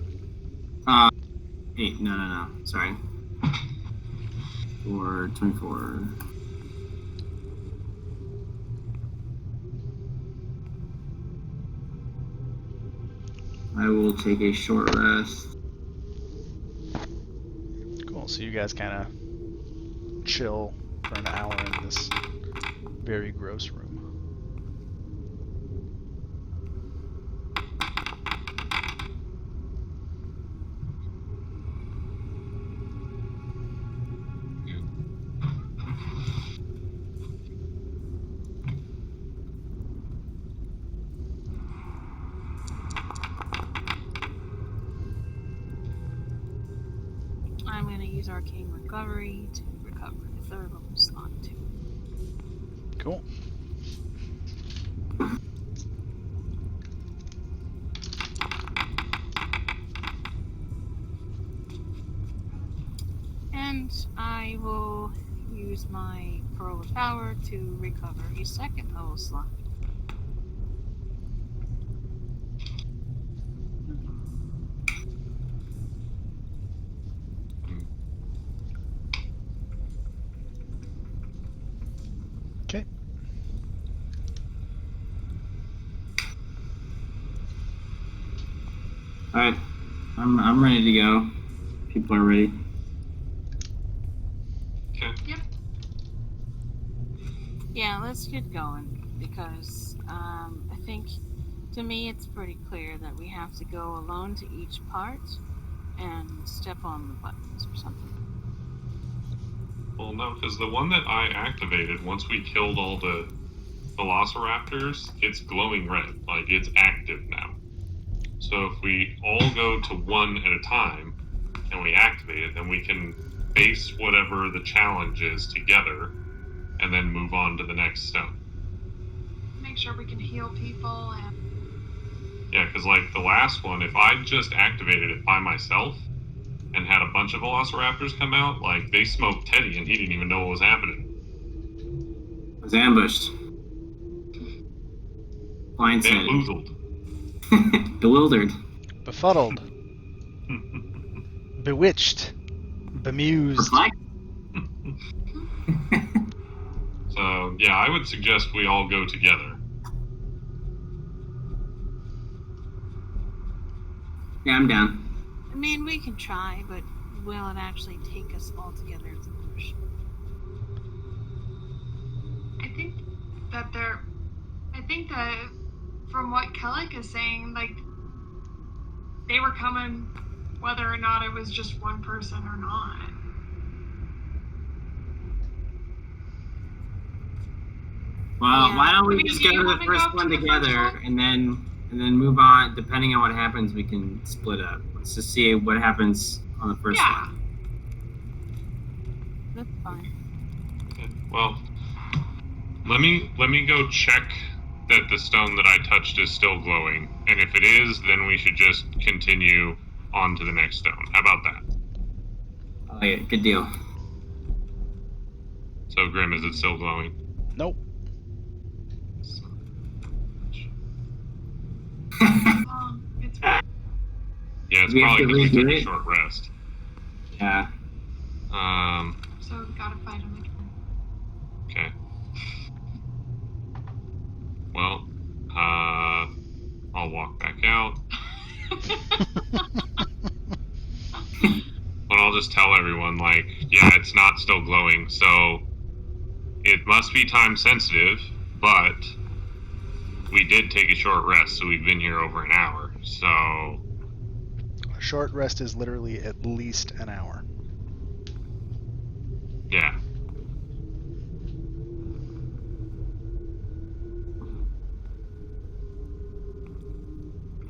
8. No. Sorry. 24. I will take a short rest. Cool. So you guys kind of chill for an hour in this very gross room. I'm going to use Arcane Recovery to recover the third level slot too. Cool. And I will use my Pearl of Power to recover a second level slot. Okay. All right, I'm ready to go. People are ready. Okay. Yep. Yeah, let's get going. because I think, to me, it's pretty clear that we have to go alone to each part and step on the buttons or something. Well, no, because the one that I activated, once we killed all the Velociraptors, it's glowing red. Like, it's active now. So if we all go to one at a time and we activate it, then we can base whatever the challenge is together and then move on to the next stone. Make sure we can heal people and Yeah, because like the last one, if I just activated it by myself and had a bunch of Velociraptors come out, like they smoked Teddy and he didn't even know what was happening. Was ambushed. Blindsided. Bamboozled. Bewildered. Befuddled. Bewitched. Bemused. Perplexed. So, yeah, I would suggest we all go together. Yeah, I'm down. I mean, we can try, but will it actually take us all together as a push? I think that from what Kellic is saying, like, they were coming whether or not it was just one person or not. Well, Yeah. why don't we I mean, just do go you to the wanna first go one to the first together one? and then move on. Depending on what happens, we can split up. Let's just see what happens on the first Yeah. one. That's fine. Okay, well, let me go check that the stone that I touched is still glowing. And if it is, then we should just continue on to the next stone. How about that? Oh yeah, good deal. So, Grim, is it still glowing? Nope. It's Yeah, it's We have probably to because we took redo a it? short rest. Yeah. so we gotta fight him again. Okay. Well, I'll walk back out. But I'll just tell everyone, like, yeah, it's not still glowing, so it must be time sensitive, but we did take a short rest, so we've been here over an hour, so... A short rest is literally at least an hour. Yeah.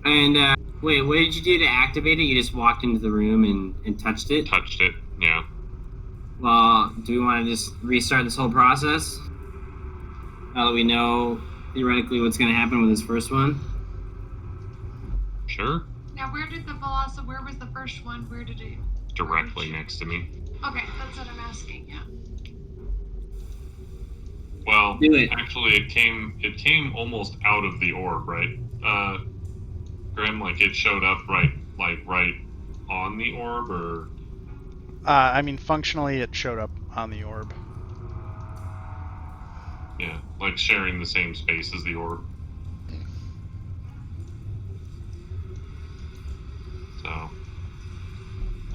And wait, what did you do to activate it? You just walked into the room and touched it? Touched it, yeah. Well, do we want to just restart this whole process? Now that we know theoretically what's going to happen with this first one? Sure. Now, where was the first one? Where did it? Directly next to me. Okay, that's what I'm asking, yeah. Well, Do it. actually, it came almost out of the orb, right? Grim, like, it showed up right on the orb, or... I mean, functionally, it showed up on the orb. Yeah, like sharing the same space as the orb. So,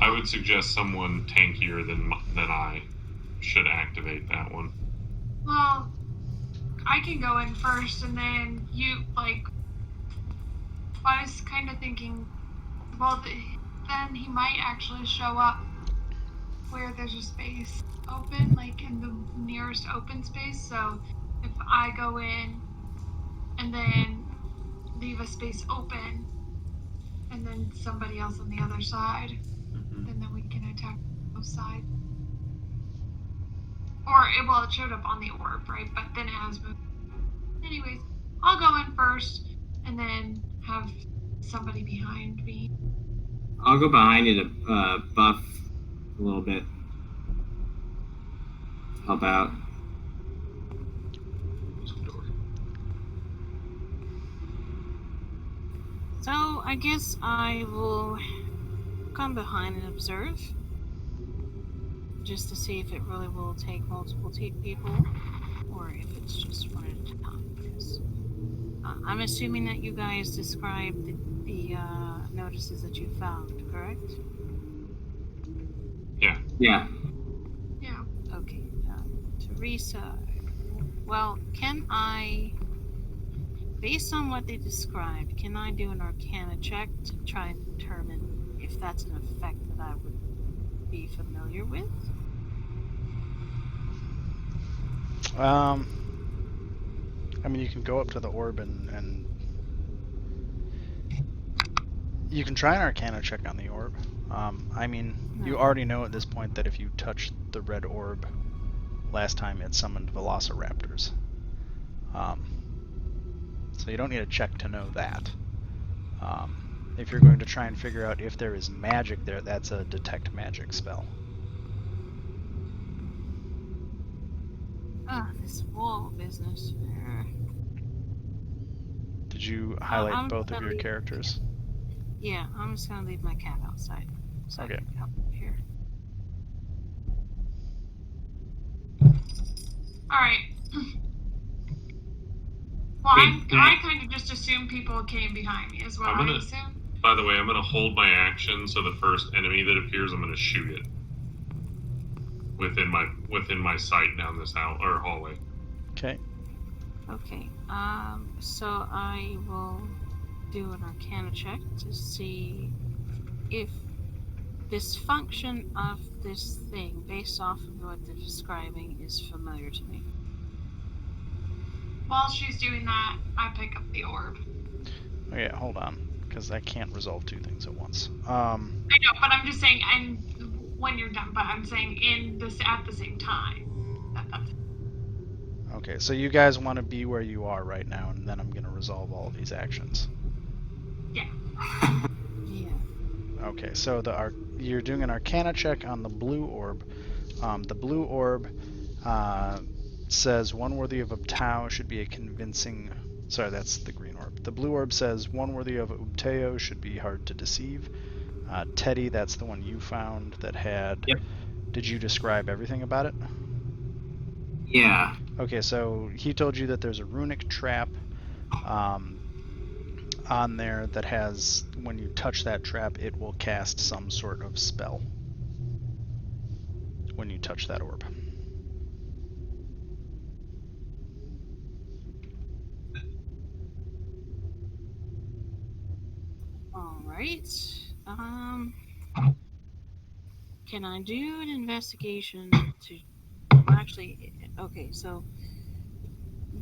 I would suggest someone tankier than I should activate that one. Well, I can go in first, and then you, like, I was kind of thinking, well, then he might actually show up where there's a space open, like in the nearest open space. So if I go in and then leave a space open, and then somebody else on the other side, then we can attack both sides. Or, it showed up on the orb, right? But then it has moved. Anyways, I'll go in first, and then have somebody behind me. I'll go behind it to buff a little bit. Help out. So I guess I will come behind and observe, just to see if it really will take multiple people, or if it's just one at a time. Because I'm assuming that you guys described the notices that you found, correct? Yeah. Yeah. Yeah. Okay. Teresa, well, can I Based on what they described, can I do an Arcana check to try and determine if that's an effect that I would be familiar with? I mean, you can go up to the orb and you can try an Arcana check on the orb. I mean, you already know at this point that if you touch the red orb last time, it summoned Velociraptors. So you don't need a check to know that. If you're going to try and figure out if there is magic there, that's a detect magic spell. This wall business. Did you highlight both of your characters? Yeah, I'm just gonna leave my cat outside. So Okay. I can help here. Alright. Well, I kind of just assumed people came behind me as well. I'm gonna- I assume. By the way, I'm going to hold my action, so the first enemy that appears, I'm going to shoot it within my sight down this hallway. Okay. Okay. So I will do an Arcana check to see if this function of this thing, based off of what they're describing, is familiar to me. While she's doing that, I pick up the orb. Okay, hold on, because I can't resolve two things at once. I know, but I'm just saying, and when you're done, but I'm saying at the same time. That's Okay, so you guys want to be where you are right now, and then I'm going to resolve all of these actions. Yeah. Yeah. Okay, so you're doing an Arcana check on the blue orb. The blue orb says one worthy of Ubtao should be a convincing... Sorry, that's the green orb. The blue orb says one worthy of Ubtao should be hard to deceive. Teddy, that's the one you found that had... Yep. Did you describe everything about it? Yeah. Okay, so he told you that there's a runic trap on there that has, when you touch that trap, it will cast some sort of spell when you touch that orb. Alright. Can I do an investigation to... Actually, okay, so...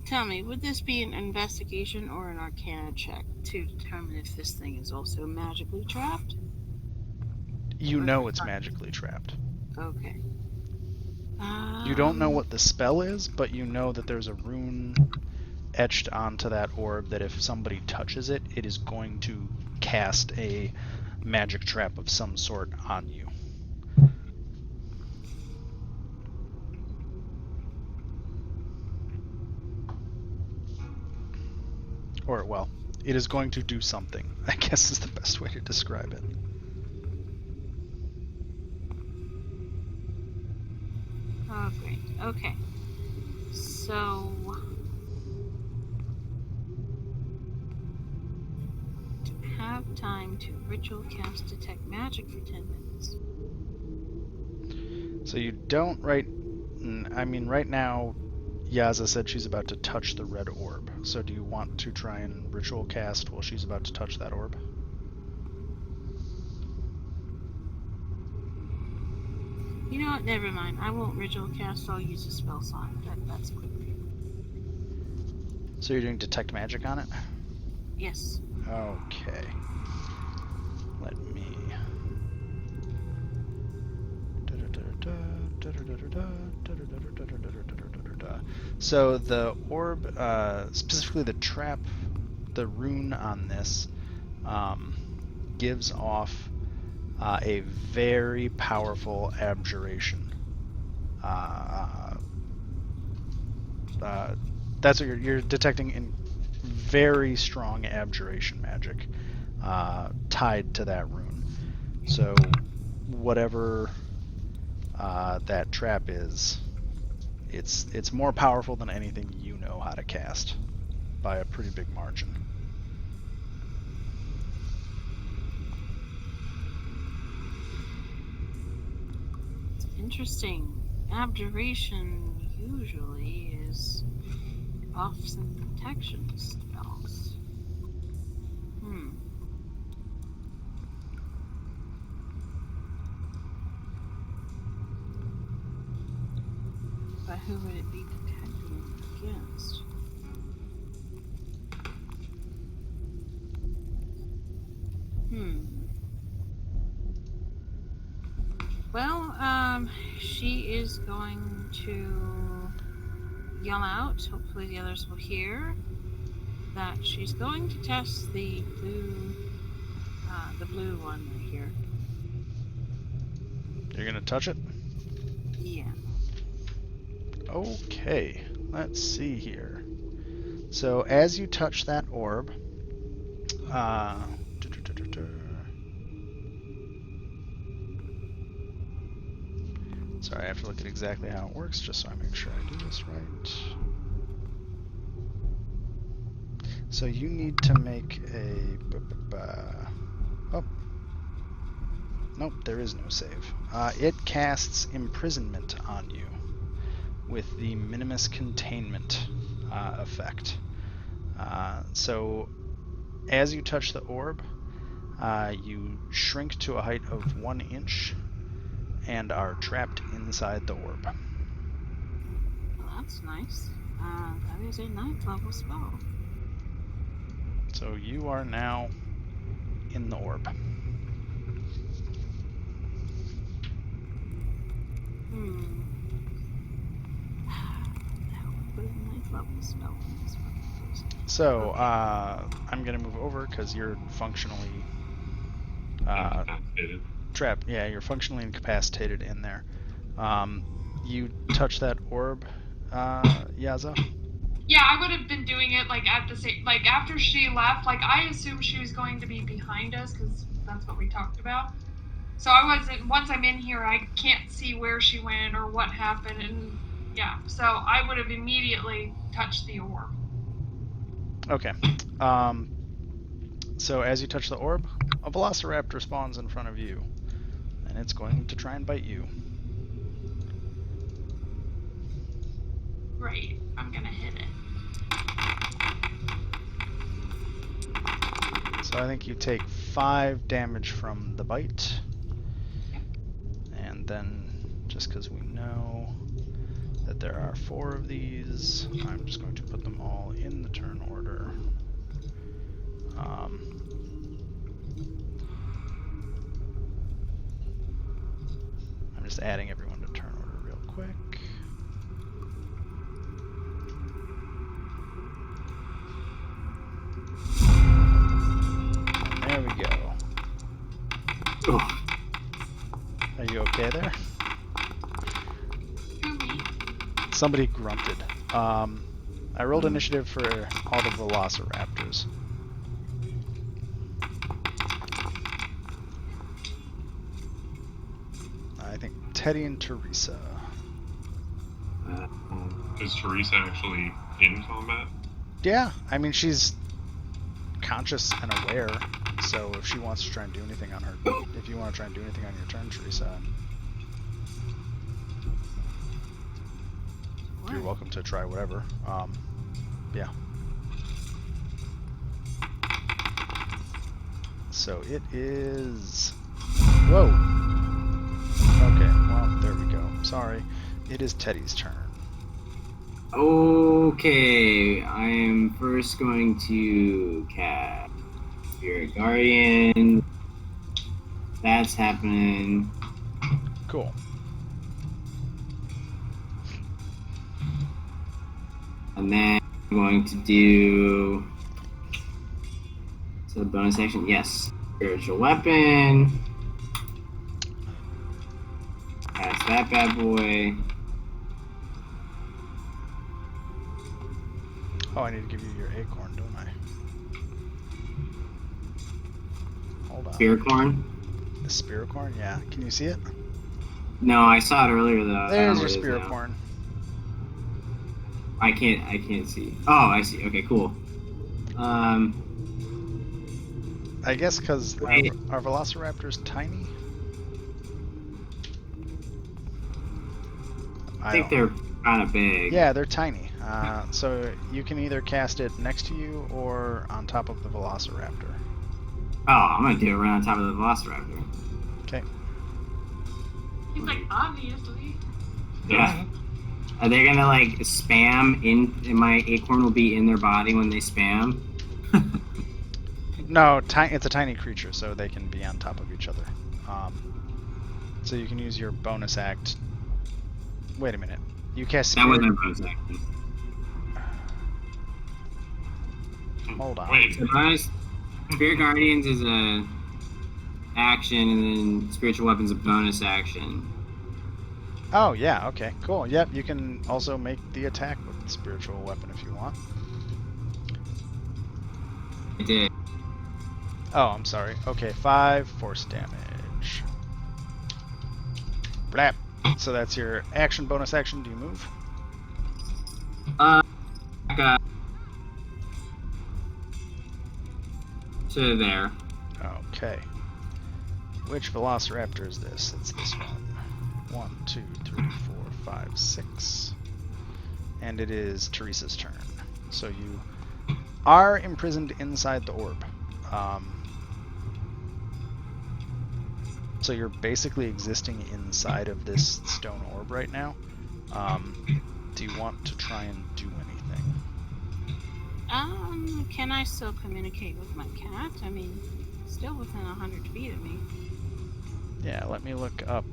Tell me, would this be an investigation or an Arcana check to determine if this thing is also magically trapped? You know it's magically trapped. Okay. You don't know what the spell is, but you know that there's a rune etched onto that orb that if somebody touches it, it is going to cast a magic trap of some sort on you. Or, well, it is going to do something, I guess is the best way to describe it. Oh, great. Okay. So... to have time to ritual cast detect magic for 10 minutes. So you don't right now, Yaza said she's about to touch the red orb. So do you want to try and ritual cast while she's about to touch that orb? You know what? Never mind. I won't ritual cast. I'll use a spell slot. That's quick. So you're doing detect magic on it? Yes. Okay. Let me... So the orb, specifically the trap, the rune on this, gives off a very powerful abjuration. That's what you're detecting in very strong abjuration magic tied to that rune. So whatever that trap is, it's more powerful than anything you know how to cast by a pretty big margin. It's interesting. Abjuration usually is off some protection spells. Who would it be protecting against? Well, she is going to yell out. Hopefully the others will hear that she's going to test the blue one right here. You're gonna touch it? Yeah. Okay, let's see here. So as you touch that orb, sorry, I have to look at exactly how it works just so I make sure I do this right. So you need to make a... Oh. Nope, there is no save. It casts imprisonment on you with the minimus containment effect. So as you touch the orb, you shrink to a height of 1 inch and are trapped inside the orb. Well, that's nice. That is a 9th level spell. So you are now in the orb. That would put a 9th level spell in this one. So I'm gonna move over because you're functionally trapped. Yeah, you're functionally incapacitated in there. You touch that orb, Yaza? Yeah, I would have been doing it like at the same, like after she left. Like I assumed she was going to be behind us because that's what we talked about. So I wasn't. Once I'm in here, I can't see where she went or what happened, and yeah. So I would have immediately touched the orb. Okay. So as you touch the orb, a Velociraptor spawns in front of you, and it's going to try and bite you. Great. I'm gonna hit it. So I think you take 5 damage from the bite. Yep. And then, just because we know that there are 4 of these, I'm just going to put them all in the turn order. I'm just adding everyone to turn order real quick. There we go. Oh. Are you okay there? Who, me? Somebody grunted. I rolled initiative for all the Velociraptors. I think Teddy and Teresa. Is Teresa actually in combat? Yeah, I mean, she's conscious and aware, so if she wants to try and do anything on her, if you want to try and do anything on your turn, Teresa, you're welcome to try whatever. Yeah. So it is... Whoa! Okay, well, there we go. Sorry. It is Teddy's turn. Okay, I'm first going to cast Spirit Guardian. That's happening. Cool. And then I'm going to do... So bonus action, yes. Spiritual Weapon. Cast that bad boy. Oh, I need to give you your acorn, don't I? Hold on. Spearcorn? The Spiricorn? Yeah. Can you see it? No, I saw it earlier though. There's your Spiricorn. I can't see. Oh, I see. Okay, cool. I guess because are Velociraptors tiny? I think they're kind of big. Yeah, they're tiny. So you can either cast it next to you or on top of the Velociraptor. Oh, I'm gonna do it right on top of the Velociraptor. Okay. He's like, obviously. Yeah. Are they gonna like spam in my acorn will be in their body when they spam? No, it's a tiny creature, so they can be on top of each other. So you can use your bonus act. Wait a minute. You cast That Spirit. wasn't a bonus action. Hold on. Wait. So bonus, Spirit Guardians is a action, and then Spiritual Weapon's a bonus action. Oh, yeah, okay, cool. Yep, you can also make the attack with the spiritual weapon if you want. I did. Oh, I'm sorry. Okay, 5 force damage. Blap. So that's your action, bonus action. Do you move? Back up to there. Okay. Which Velociraptor is this? It's this one. 1, 2, 3, 4, 5, 6. And it is Teresa's turn. So you are imprisoned inside the orb. So you're basically existing inside of this stone orb right now. Do you want to try and do anything? Can I still communicate with my cat? I mean, still within 100 feet of me. Yeah, let me look up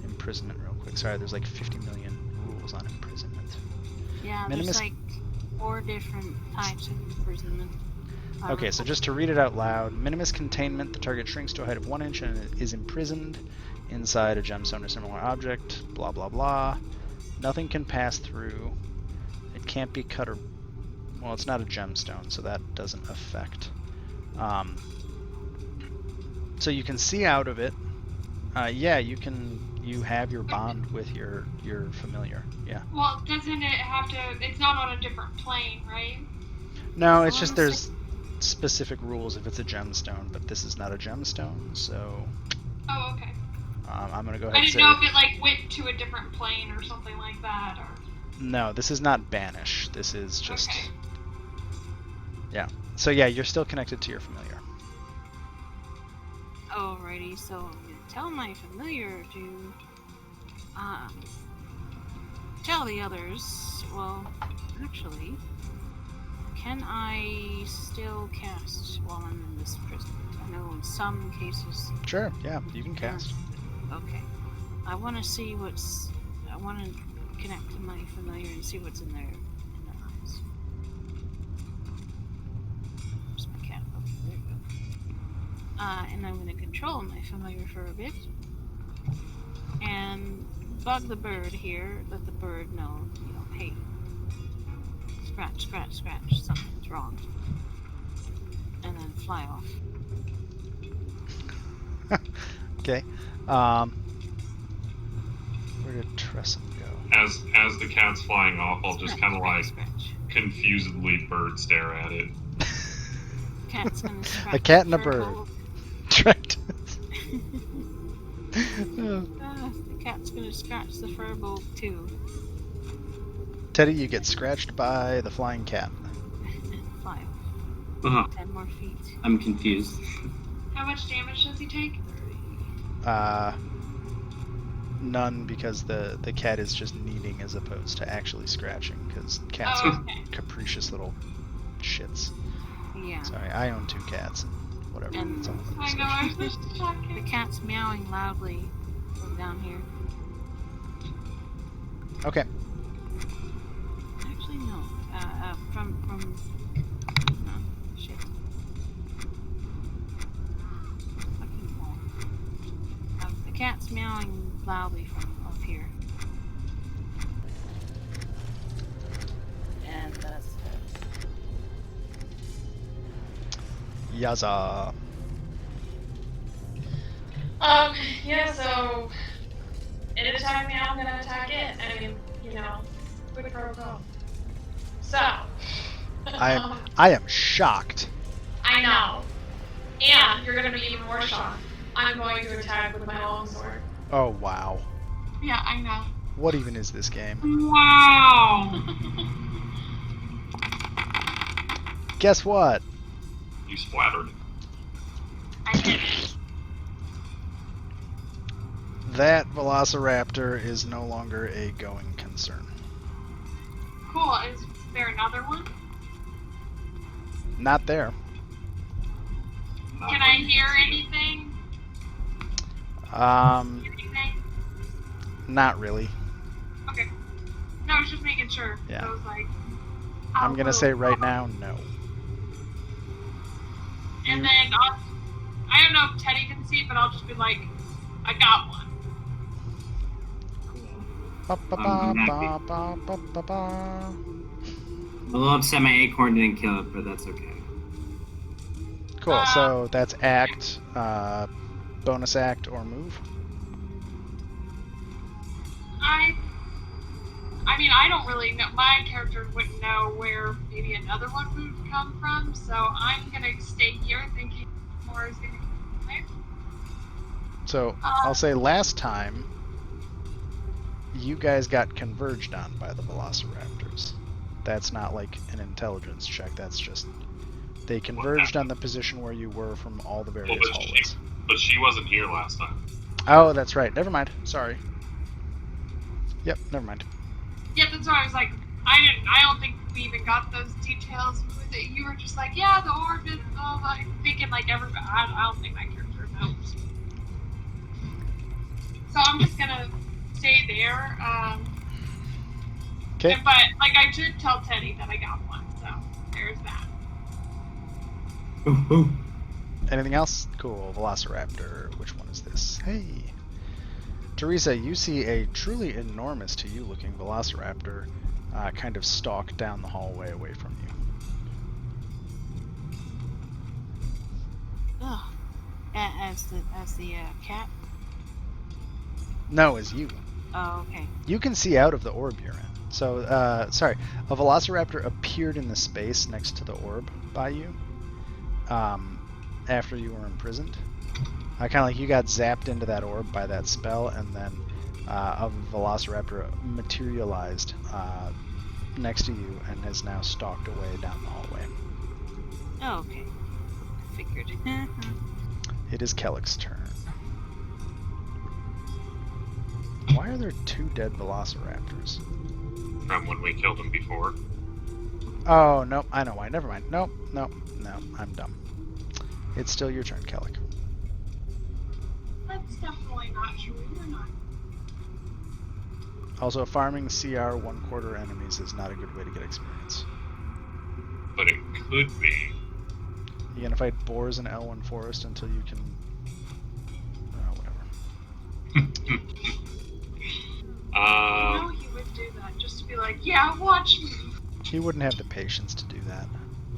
imprisonment real quick. Sorry, there's like 50 million rules on imprisonment. Yeah, Minimus... there's like 4 different types of imprisonment. Okay, so just to read it out loud, minimus containment, the target shrinks to a height of 1 inch and is imprisoned inside a gemstone or similar object, blah blah blah. Nothing can pass through. It can't be cut or... Well, it's not a gemstone, so that doesn't affect. So you can see out of it. Yeah, you have your bond with your familiar, yeah. Well, doesn't it have to... It's not on a different plane, right? No, it's just there's specific rules if it's a gemstone, but this is not a gemstone, so... Oh, okay. I'm going to go ahead I and didn't say... know if it, like, went to a different plane or something like that, or... No, this is not banish. This is just... Okay. Yeah. So yeah, you're still connected to your familiar. Alrighty, so I'm gonna tell my familiar to tell the others. Well, actually, can I still cast while I'm in this prison? I know in some cases. Sure. Yeah, you can cast. Okay. I want to see what's. I want to connect to my familiar and see what's in their eyes. Where's my cat? Okay, there we go. And I'm going to control my familiar for a bit. And bug the bird here, let the bird know, hey, scratch, scratch, scratch, something's wrong. And then fly off. Okay. Where did Tresson go? As the cat's flying off, I'll just kind of like scratch. confusedly bird stare at it. Cat's gonna scratch A cat and a the bird. fur Tricked. the cat's gonna scratch the fur bulb too. Teddy, you get scratched by the flying cat. And fly off. Uh-huh. 10 more feet. I'm confused. How much damage does he take? None, because the cat is just kneading as opposed to actually scratching, because cats Oh, are okay. capricious little shits. Yeah. Sorry, I own 2 cats. Whatever. And it's all in the I know, I was just The talking. cat's meowing loudly from down here. Okay. Actually, no. From no, shit. Fucking wall. The cat's meowing loudly from up here. And that's Yaza. Yeah, so it attacked me, I'm gonna attack it. I mean, quick protocol. So, I am shocked. I know. And you're gonna be even more shocked. I'm going to attack with my longsword. Oh wow. Yeah, I know. What even is this game? Wow. Guess what? You splattered. I did. that Velociraptor is no longer a going concern. Cool. Is there another one? Not there. Can I hear anything? Anything? Not really. Okay. No, I was just making sure. Yeah. I was like, I'm gonna say right now, no. And then I don't know if Teddy can see, but I'll just be like, I got one. Ba, ba, ba, ba, ba, ba, ba, ba. I'm a little upset my acorn didn't kill it, but that's okay. Cool, so that's act, bonus act, or move. I mean, I don't really know. My character wouldn't know where maybe another one would come from, so I'm gonna stay here thinking more is gonna come there. So I'll say last time, you guys got converged on by the Velociraptors. That's not like an intelligence check. That's just they converged on the position where you were from all the various hallways. But she wasn't here last time. Oh, that's right. Never mind. Sorry. Yep. Never mind. Yeah, that's why I was like, I don't think we even got those details. You were just like, yeah, the orb is like thinking like everybody. I don't think my character knows. So I'm just gonna stay there. Okay. But like I did tell Teddy that I got one, so there's that. Ooh, ooh. Anything else? Cool. Velociraptor. Which one is this? Hey. Teresa, you see a truly enormous to you looking Velociraptor kind of stalk down the hallway away from you. Oh, as the cat. No, as you. Oh, okay. You can see out of the orb you're in. So, sorry, a Velociraptor appeared in the space next to the orb by you after you were imprisoned. Kind of like you got zapped into that orb by that spell, and then a Velociraptor materialized next to you and has now stalked away down the hallway. Oh, okay. Figured. It is Kellick's turn. Why are there 2 dead Velociraptors? From when we killed him before. Oh, nope, I know why. Never mind. Nope, nope, no, I'm dumb. It's still your turn, Kellick. That's definitely not true. We're not. Also, farming CR 1/4 enemies is not a good way to get experience. But it could be. You're gonna fight boars in L1 Forest until you can... whatever. I know he would do that just to be like, yeah, watch me. He wouldn't have the patience to do that.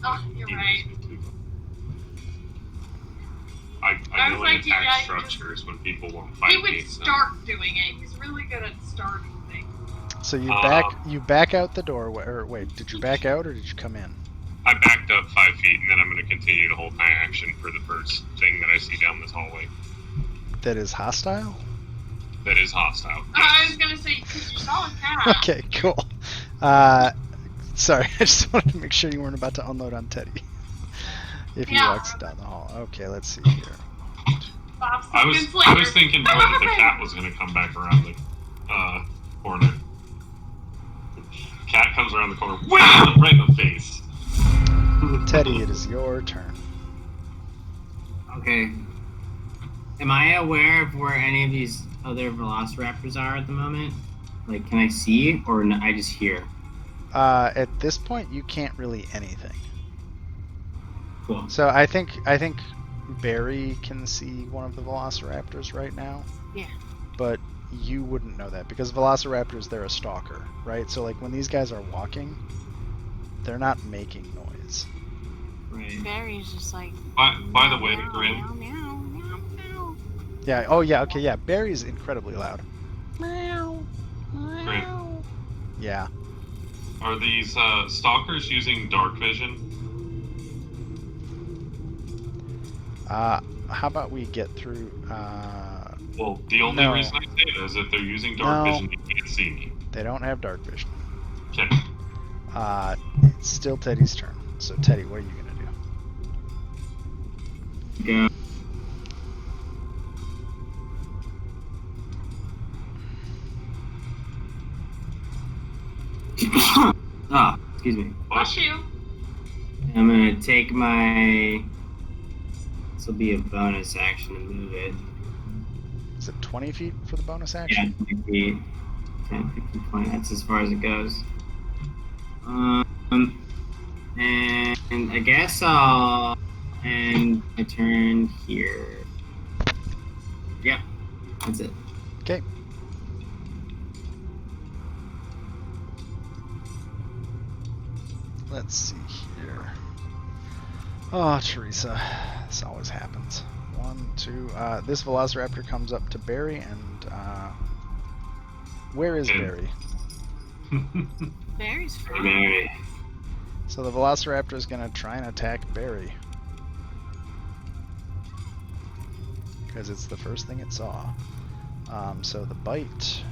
Oh, you're right. I know was in like, attack yeah, structures when people won't fight He would me. start doing it. He's really good at starting things. So you back out the door, or wait, did you back out or did you come in? I backed up 5 feet, and then I'm going to continue to hold my action for the first thing that I see down this hallway. That is hostile? That is hostile. I was gonna say, because you saw a cat. Okay, cool. Sorry, I just wanted to make sure you weren't about to unload on Teddy. If he walks down the hall. Okay, let's see here. I was thinking more that the cat was going to come back around the corner. Cat comes around the corner, wham! Right in the face. Teddy, it is your turn. Okay. Am I aware of where any of these other Velociraptors are at the moment? Like, can I see, or no, I just hear? At this point, you can't really anything. Cool. So I think Barry can see one of the Velociraptors right now. Yeah. But you wouldn't know that because Velociraptors, they're a stalker, right? So like when these guys are walking, they're not making noise. Right. Barry's just like. By the way, Grim. Meow, meow, meow, meow. Yeah. Oh yeah. Okay. Yeah. Barry's incredibly loud. Meow. Meow. Yeah. Are these stalkers using dark vision? How about we get through? Well, the only reason I say that is if they're using dark vision, you can't see me. They don't have dark vision. Okay. It's still Teddy's turn. So Teddy, what are you gonna do? Go. Excuse me. Bless you. I'm gonna take my. This will be a bonus action to move it. Is it 20 feet for the bonus Yeah, action? 20 feet. 10, 15, 20. That's as far as it goes. And I guess I'll end my turn here. Yep, that's it. Okay. Let's see here. Oh, Teresa. This always happens. 1, 2. This Velociraptor comes up to Barry, and where is Barry? Barry's fine. Barry. So the Velociraptor is going to try and attack Barry. Because it's the first thing it saw. So the bite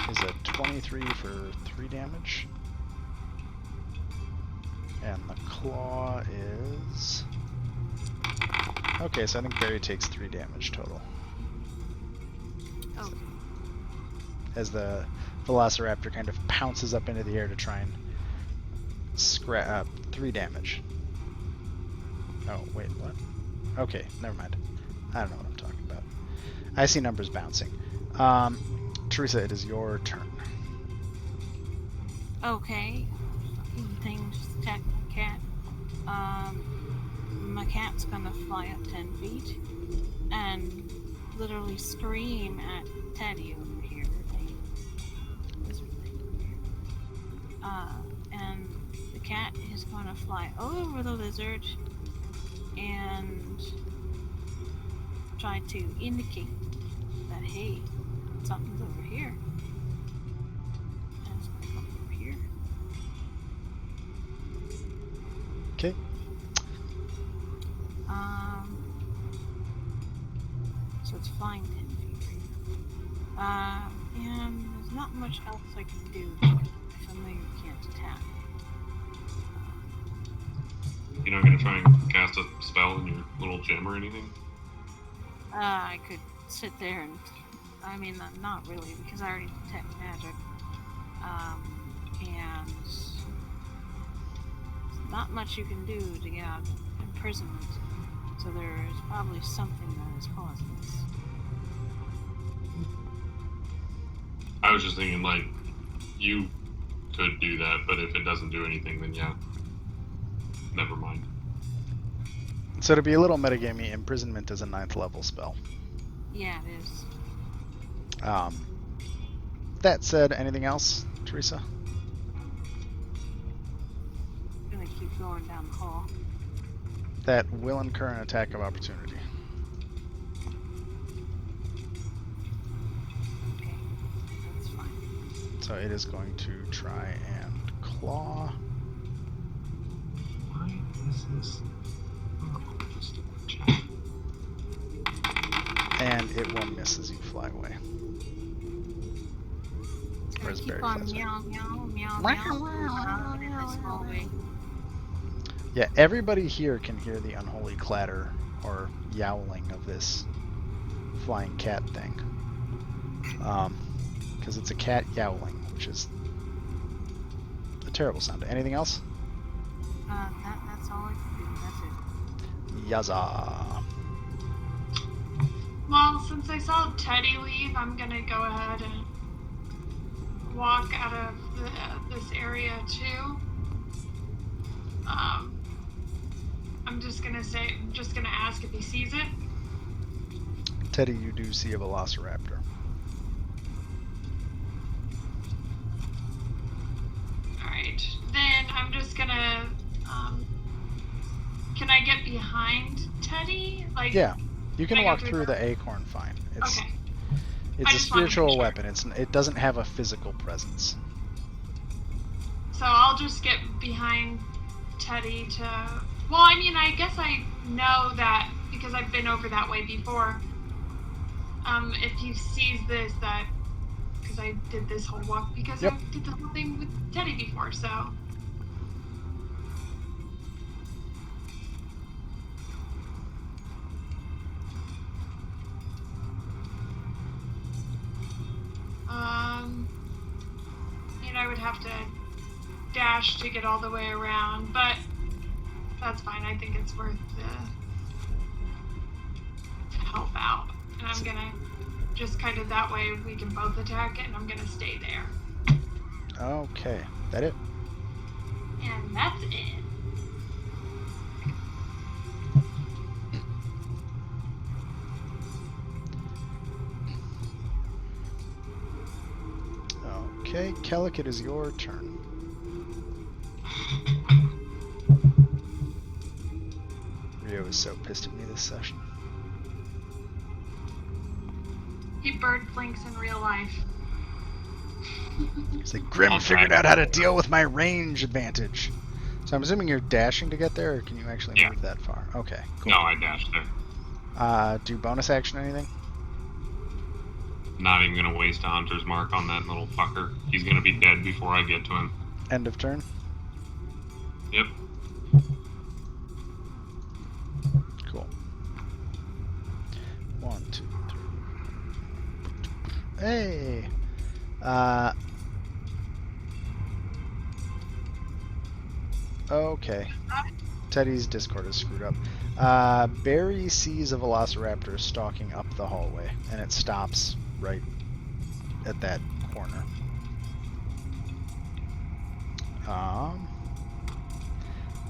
is a 23 for 3 damage. And the claw is... Okay, so I think Barry takes 3 damage total. Oh. As the Velociraptor kind of pounces up into the air to try and scrap 3 damage. Oh, wait, what? Okay, never mind. I don't know what I'm talking about. I see numbers bouncing. Teresa, it is your turn. Okay. Things attack my cat. My cat's gonna fly up 10 feet and literally scream at Teddy over here. And the cat is gonna fly over the lizard and try to indicate that, hey, something's over here. And it's gonna come over here. Okay. So it's flying 10 feet right now. And there's not much else I can do if I know you can't attack. You're not gonna try and cast a spell in your little gem or anything? I could sit there and, I mean, not really, because I already detect magic. And not much you can do to get out of imprisonment. So there's probably something that is causing this. I was just thinking, like, you could do that, but if it doesn't do anything, then yeah. Never mind. So to be a little metagamey, imprisonment is a 9th level spell. Yeah, it is. That said, anything else, Teresa? I'm gonna keep going down the hall. That will incur an attack of opportunity. Okay, that's fine. So it is going to try and claw. Why is this? Oh, just check. And it will miss as you fly away. It's gonna Where's keep Barry on flies away? meow, meow, meow, meow, in this hallway. Yeah, everybody here can hear the unholy clatter or yowling of this flying cat thing. Because it's a cat yowling, which is a terrible sound. Anything else? That's all I can do. That's it. Yaza. Well, since I saw Teddy leave, I'm gonna go ahead and walk out of this area too. I'm just gonna ask if he sees it. Teddy, you do see a Velociraptor. Alright, then I'm just gonna, can I get behind Teddy? Like, Yeah, you can Can I go walk through through the- the acorn fine. It's okay. it's I a just wanted to make spiritual sure. weapon. It doesn't have a physical presence. So I'll just get behind Teddy to. Well, I mean, I guess I know that because I've been over that way before. If he sees this, that because I did this whole walk because Yep. I did the whole thing with Teddy before, so. I mean, I would have to dash to get all the way around, but that's fine. I think it's worth to help out. And I'm gonna just kind of that way we can both attack it, and I'm gonna stay there. Okay, that it? And that's it. Okay, Kellic, it is your turn. Rio is so pissed at me this session. He bird blinks in real life. He's like, Grim figured out how to deal with my range advantage. So I'm assuming you're dashing to get there, or can you actually move that far? Okay, cool. No, I dashed there. Do bonus action anything? Not even gonna waste a hunter's mark on that little fucker. He's gonna be dead before I get to him. End of turn? Yep. Cool. 1, 2, 3. Hey! Okay. Teddy's Discord is screwed up. Barry sees a Velociraptor stalking up the hallway, and it stops right at that corner.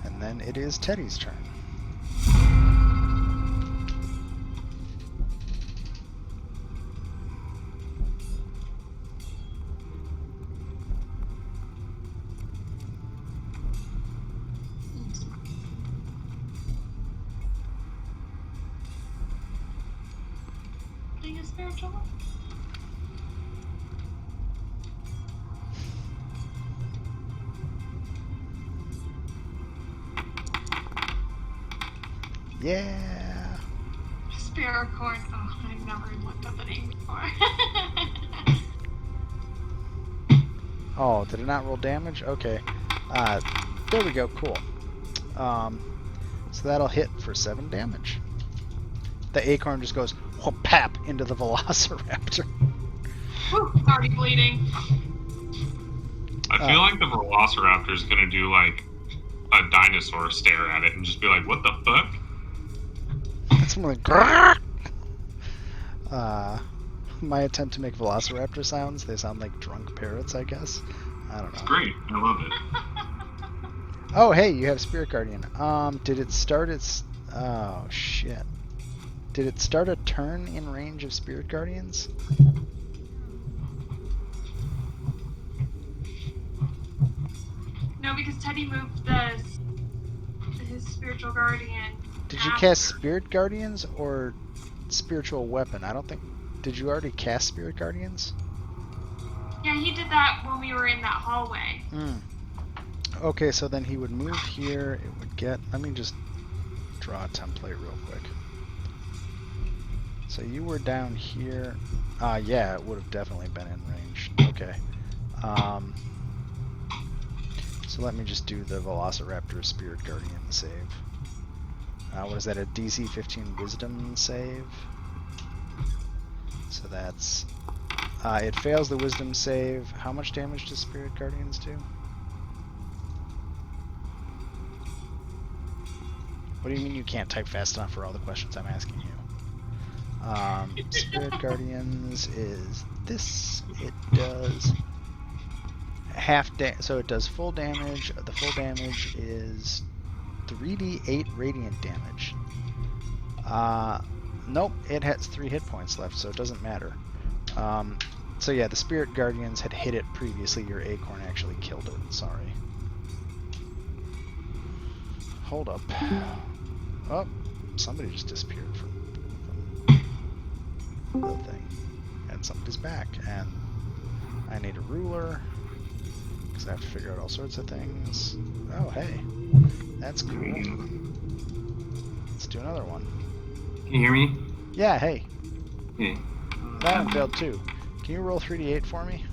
And then it is Teddy's turn. Being a spiritual. Yeah. Spiracorn. Oh, I've never looked up the name before. Oh, did it not roll damage? Okay. There we go. Cool. So that'll hit for 7 damage. The acorn just goes whoop-pap into the Velociraptor. Whew, it's already bleeding. I feel like the Velociraptor is gonna do like a dinosaur stare at it and just be like, "What the fuck?" It's more like grrr! My attempt to make Velociraptor sounds, they sound like drunk parrots, I guess. I don't know. It's great. I love it. Oh, hey, you have Spirit Guardian. Did it start its... Oh, shit. Did it start a turn in range of Spirit Guardians? No, because Teddy moved his spiritual guardian. Did you cast Spirit Guardians or Spiritual Weapon? I don't think... Did you already cast Spirit Guardians? Yeah, he did that when we were in that hallway. Okay, so then he would move here. It would get... Let me just draw a template real quick. So you were down here. Yeah, it would have definitely been in range. Okay. So let me just do the Velociraptor Spirit Guardian save. What is that, a DC 15 Wisdom save? So that's... it fails the Wisdom save. How much damage does Spirit Guardians do? What do you mean you can't type fast enough for all the questions I'm asking you? Spirit Guardians is this. It does so it does full damage. The full damage is 3d8 radiant damage. Nope, it has 3 hit points left, so it doesn't matter. So yeah, the Spirit Guardians had hit it previously. Your acorn actually killed it. Sorry. Hold up. Oh, somebody just disappeared from the thing. And somebody's back. And I need a ruler, because I have to figure out all sorts of things. Oh, hey. That's cool. Let's do another one. Can you hear me? Yeah, hey. Okay. That one failed too. Can you roll 3d8 for me?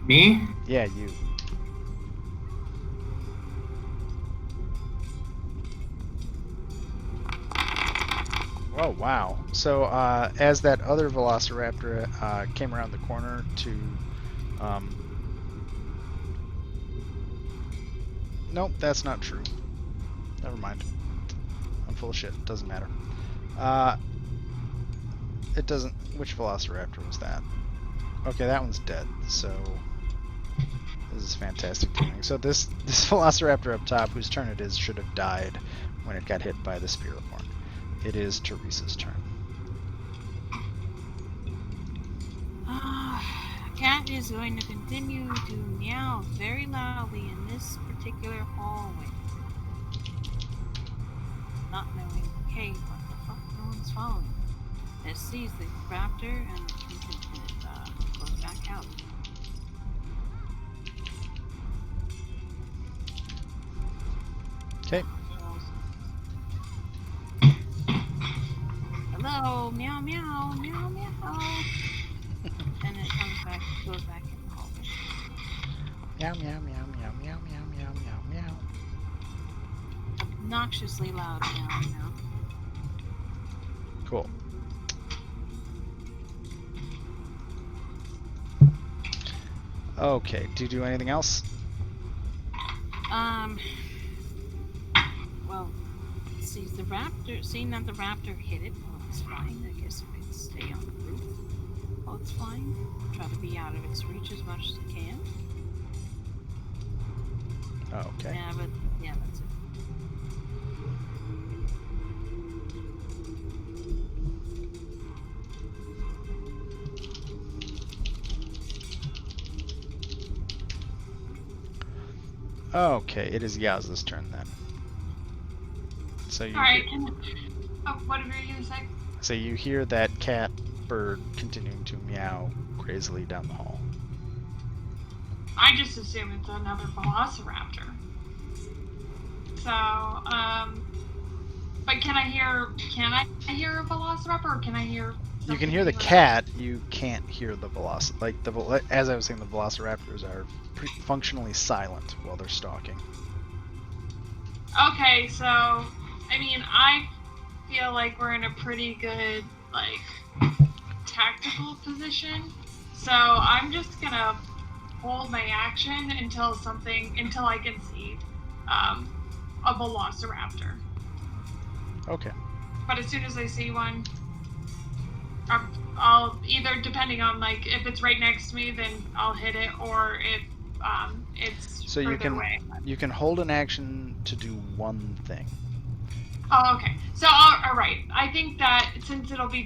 Me? Yeah, you. Oh, wow. So, as that other Velociraptor came around the corner to Nope, that's not true. Never mind. I'm full of shit. Doesn't matter. It doesn't... Which Velociraptor was that? Okay, that one's dead, so... This is fantastic timing. So this Velociraptor up top, whose turn it is, should have died when it got hit by the Spirit Horn. It is Teresa's turn. Cat is going to continue to meow very loudly in this particular hallway. Not knowing, hey, what the fuck, no one's following. It sees the raptor and it goes back out. Okay. Hello, meow, meow, meow, meow. And it comes back, goes back in the hallway. Meow, meow, meow, meow, meow, meow, meow, meow, meow. Obnoxiously loud meow, meow. Cool. Okay, do you do anything else? Well, seeing that the raptor hit it while it's flying, I guess it could stay on the roof while it's flying. Try to be out of its reach as much as it can. Oh, okay. Yeah, but yeah, that's it. Okay, it is Yaz's turn then. So you Alright, what were you gonna say? so you hear that cat bird continuing to meow crazily down the hall. I just assume it's another Velociraptor. So, but can I hear a Velociraptor, or can I hear... You can hear the cat, you can't hear the as I was saying, the Velociraptors are functionally silent while they're stalking. Okay, so, I mean, I feel like we're in a pretty good, tactical position. So I'm just gonna hold my action until I can see a Velociraptor. Okay. But as soon as I see one, I'll either, depending on if it's right next to me, then I'll hit it, or if it's so further away. You can hold an action to do one thing. Oh, okay. So, all right. I think that since it'll be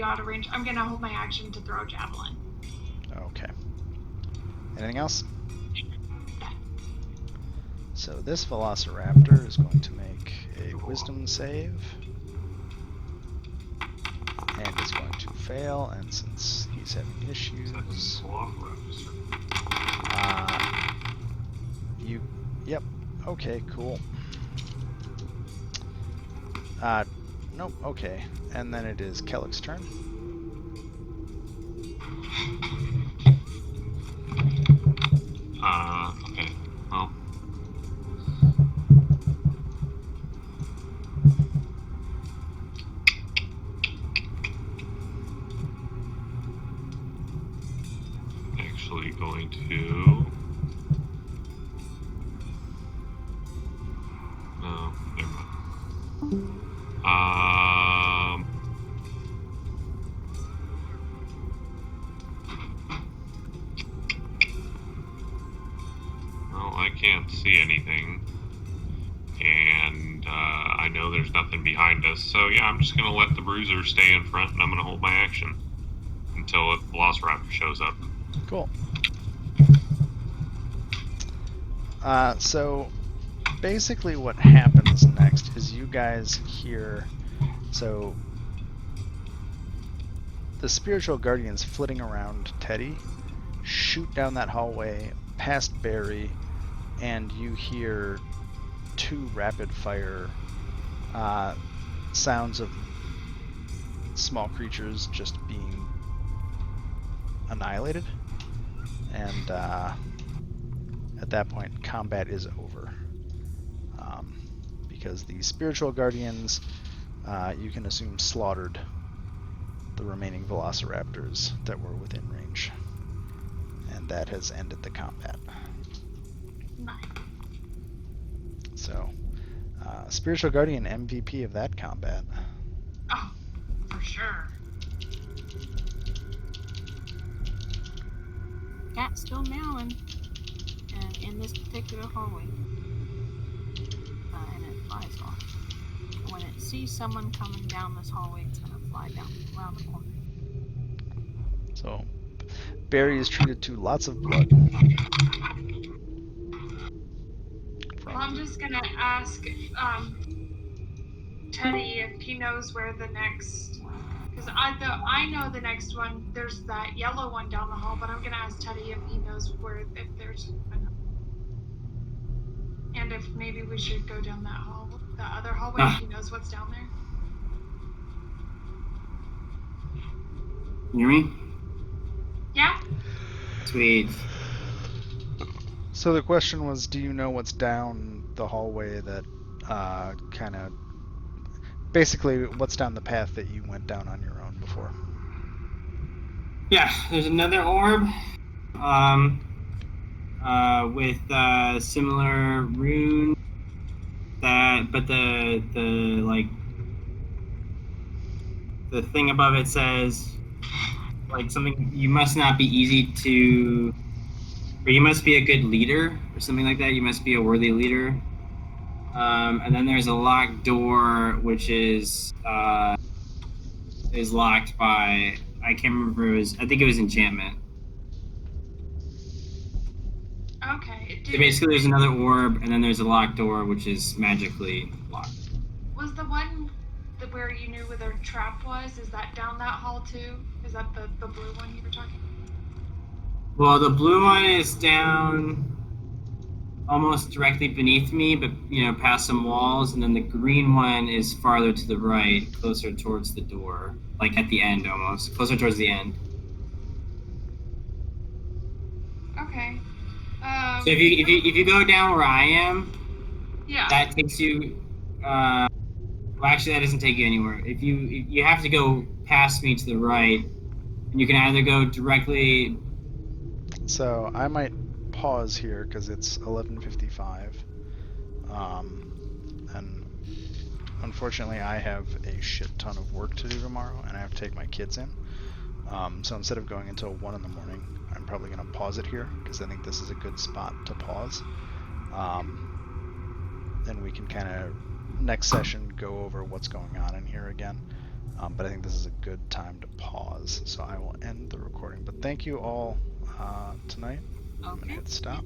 out of range, I'm gonna hold my action to throw a javelin. Okay. Anything else? So this Velociraptor is going to make a Wisdom save. And is going to fail, and since he's having issues... Yep. Okay, cool. Nope, okay. And then it is Kellick's turn. Okay. Well. Actually going to... No, never mind. Well, I can't see anything, and I know there's nothing behind us, so yeah, I'm just going to let the Bruiser stay in front, and I'm going to hold my action until the Velociraptor shows up. Cool. So basically what happens next is you guys hear, so the spiritual guardians flitting around Teddy shoot down that hallway past Barry, and you hear two rapid fire sounds of small creatures just being annihilated, and at that point combat is over, because the spiritual guardians, you can assume, slaughtered the remaining Velociraptors that were within range, and that has ended the combat. Nice. So, Spiritual Guardian MVP of that combat. Oh, for sure. Cat's still meowing, and in this particular hallway, and it flies off. When it sees someone coming down this hallway, it's gonna fly down around the corner. So, Barry is treated to lots of blood. Well, I'm just gonna ask Teddy if he knows where the next, because I know the next one. There's that yellow one down the hall, but I'm gonna ask Teddy if he knows where, if there's another, and if maybe we should go down that hall, the other hallway, if he knows what's down there. You hear me? Yeah. Sweet. So the question was, do you know what's down the hallway that kind of... Basically, what's down the path that you went down on your own before? Yeah, there's another orb. With similar rune. But the like the thing above it says like something, you must not be easy to, or you must be a good leader or something like that. You must be a worthy leader. And then there's a locked door which is locked by, I can't remember, I think it was enchantment. Okay. So basically there's another orb and then there's a locked door which is magically locked. Was the one where you knew where the trap was, is that down that hall too? Is that the blue one you were talking about? Well, the blue one is down almost directly beneath me, but past some walls, and then the green one is farther to the right, closer towards the door, like at the end almost, closer towards the end. Okay. So if you go down where I am, yeah, that takes you. Well, actually, that doesn't take you anywhere. If you have to go past me to the right, and you can either go directly. So I might pause here because it's 11:55, and unfortunately I have a shit ton of work to do tomorrow, and I have to take my kids in. So instead of going until 1 in the morning, I'm probably going to pause it here because I think this is a good spot to pause. Then we can kind of next session go over what's going on in here again. But I think this is a good time to pause, so I will end the recording. But thank you all tonight. I'm going to hit stop.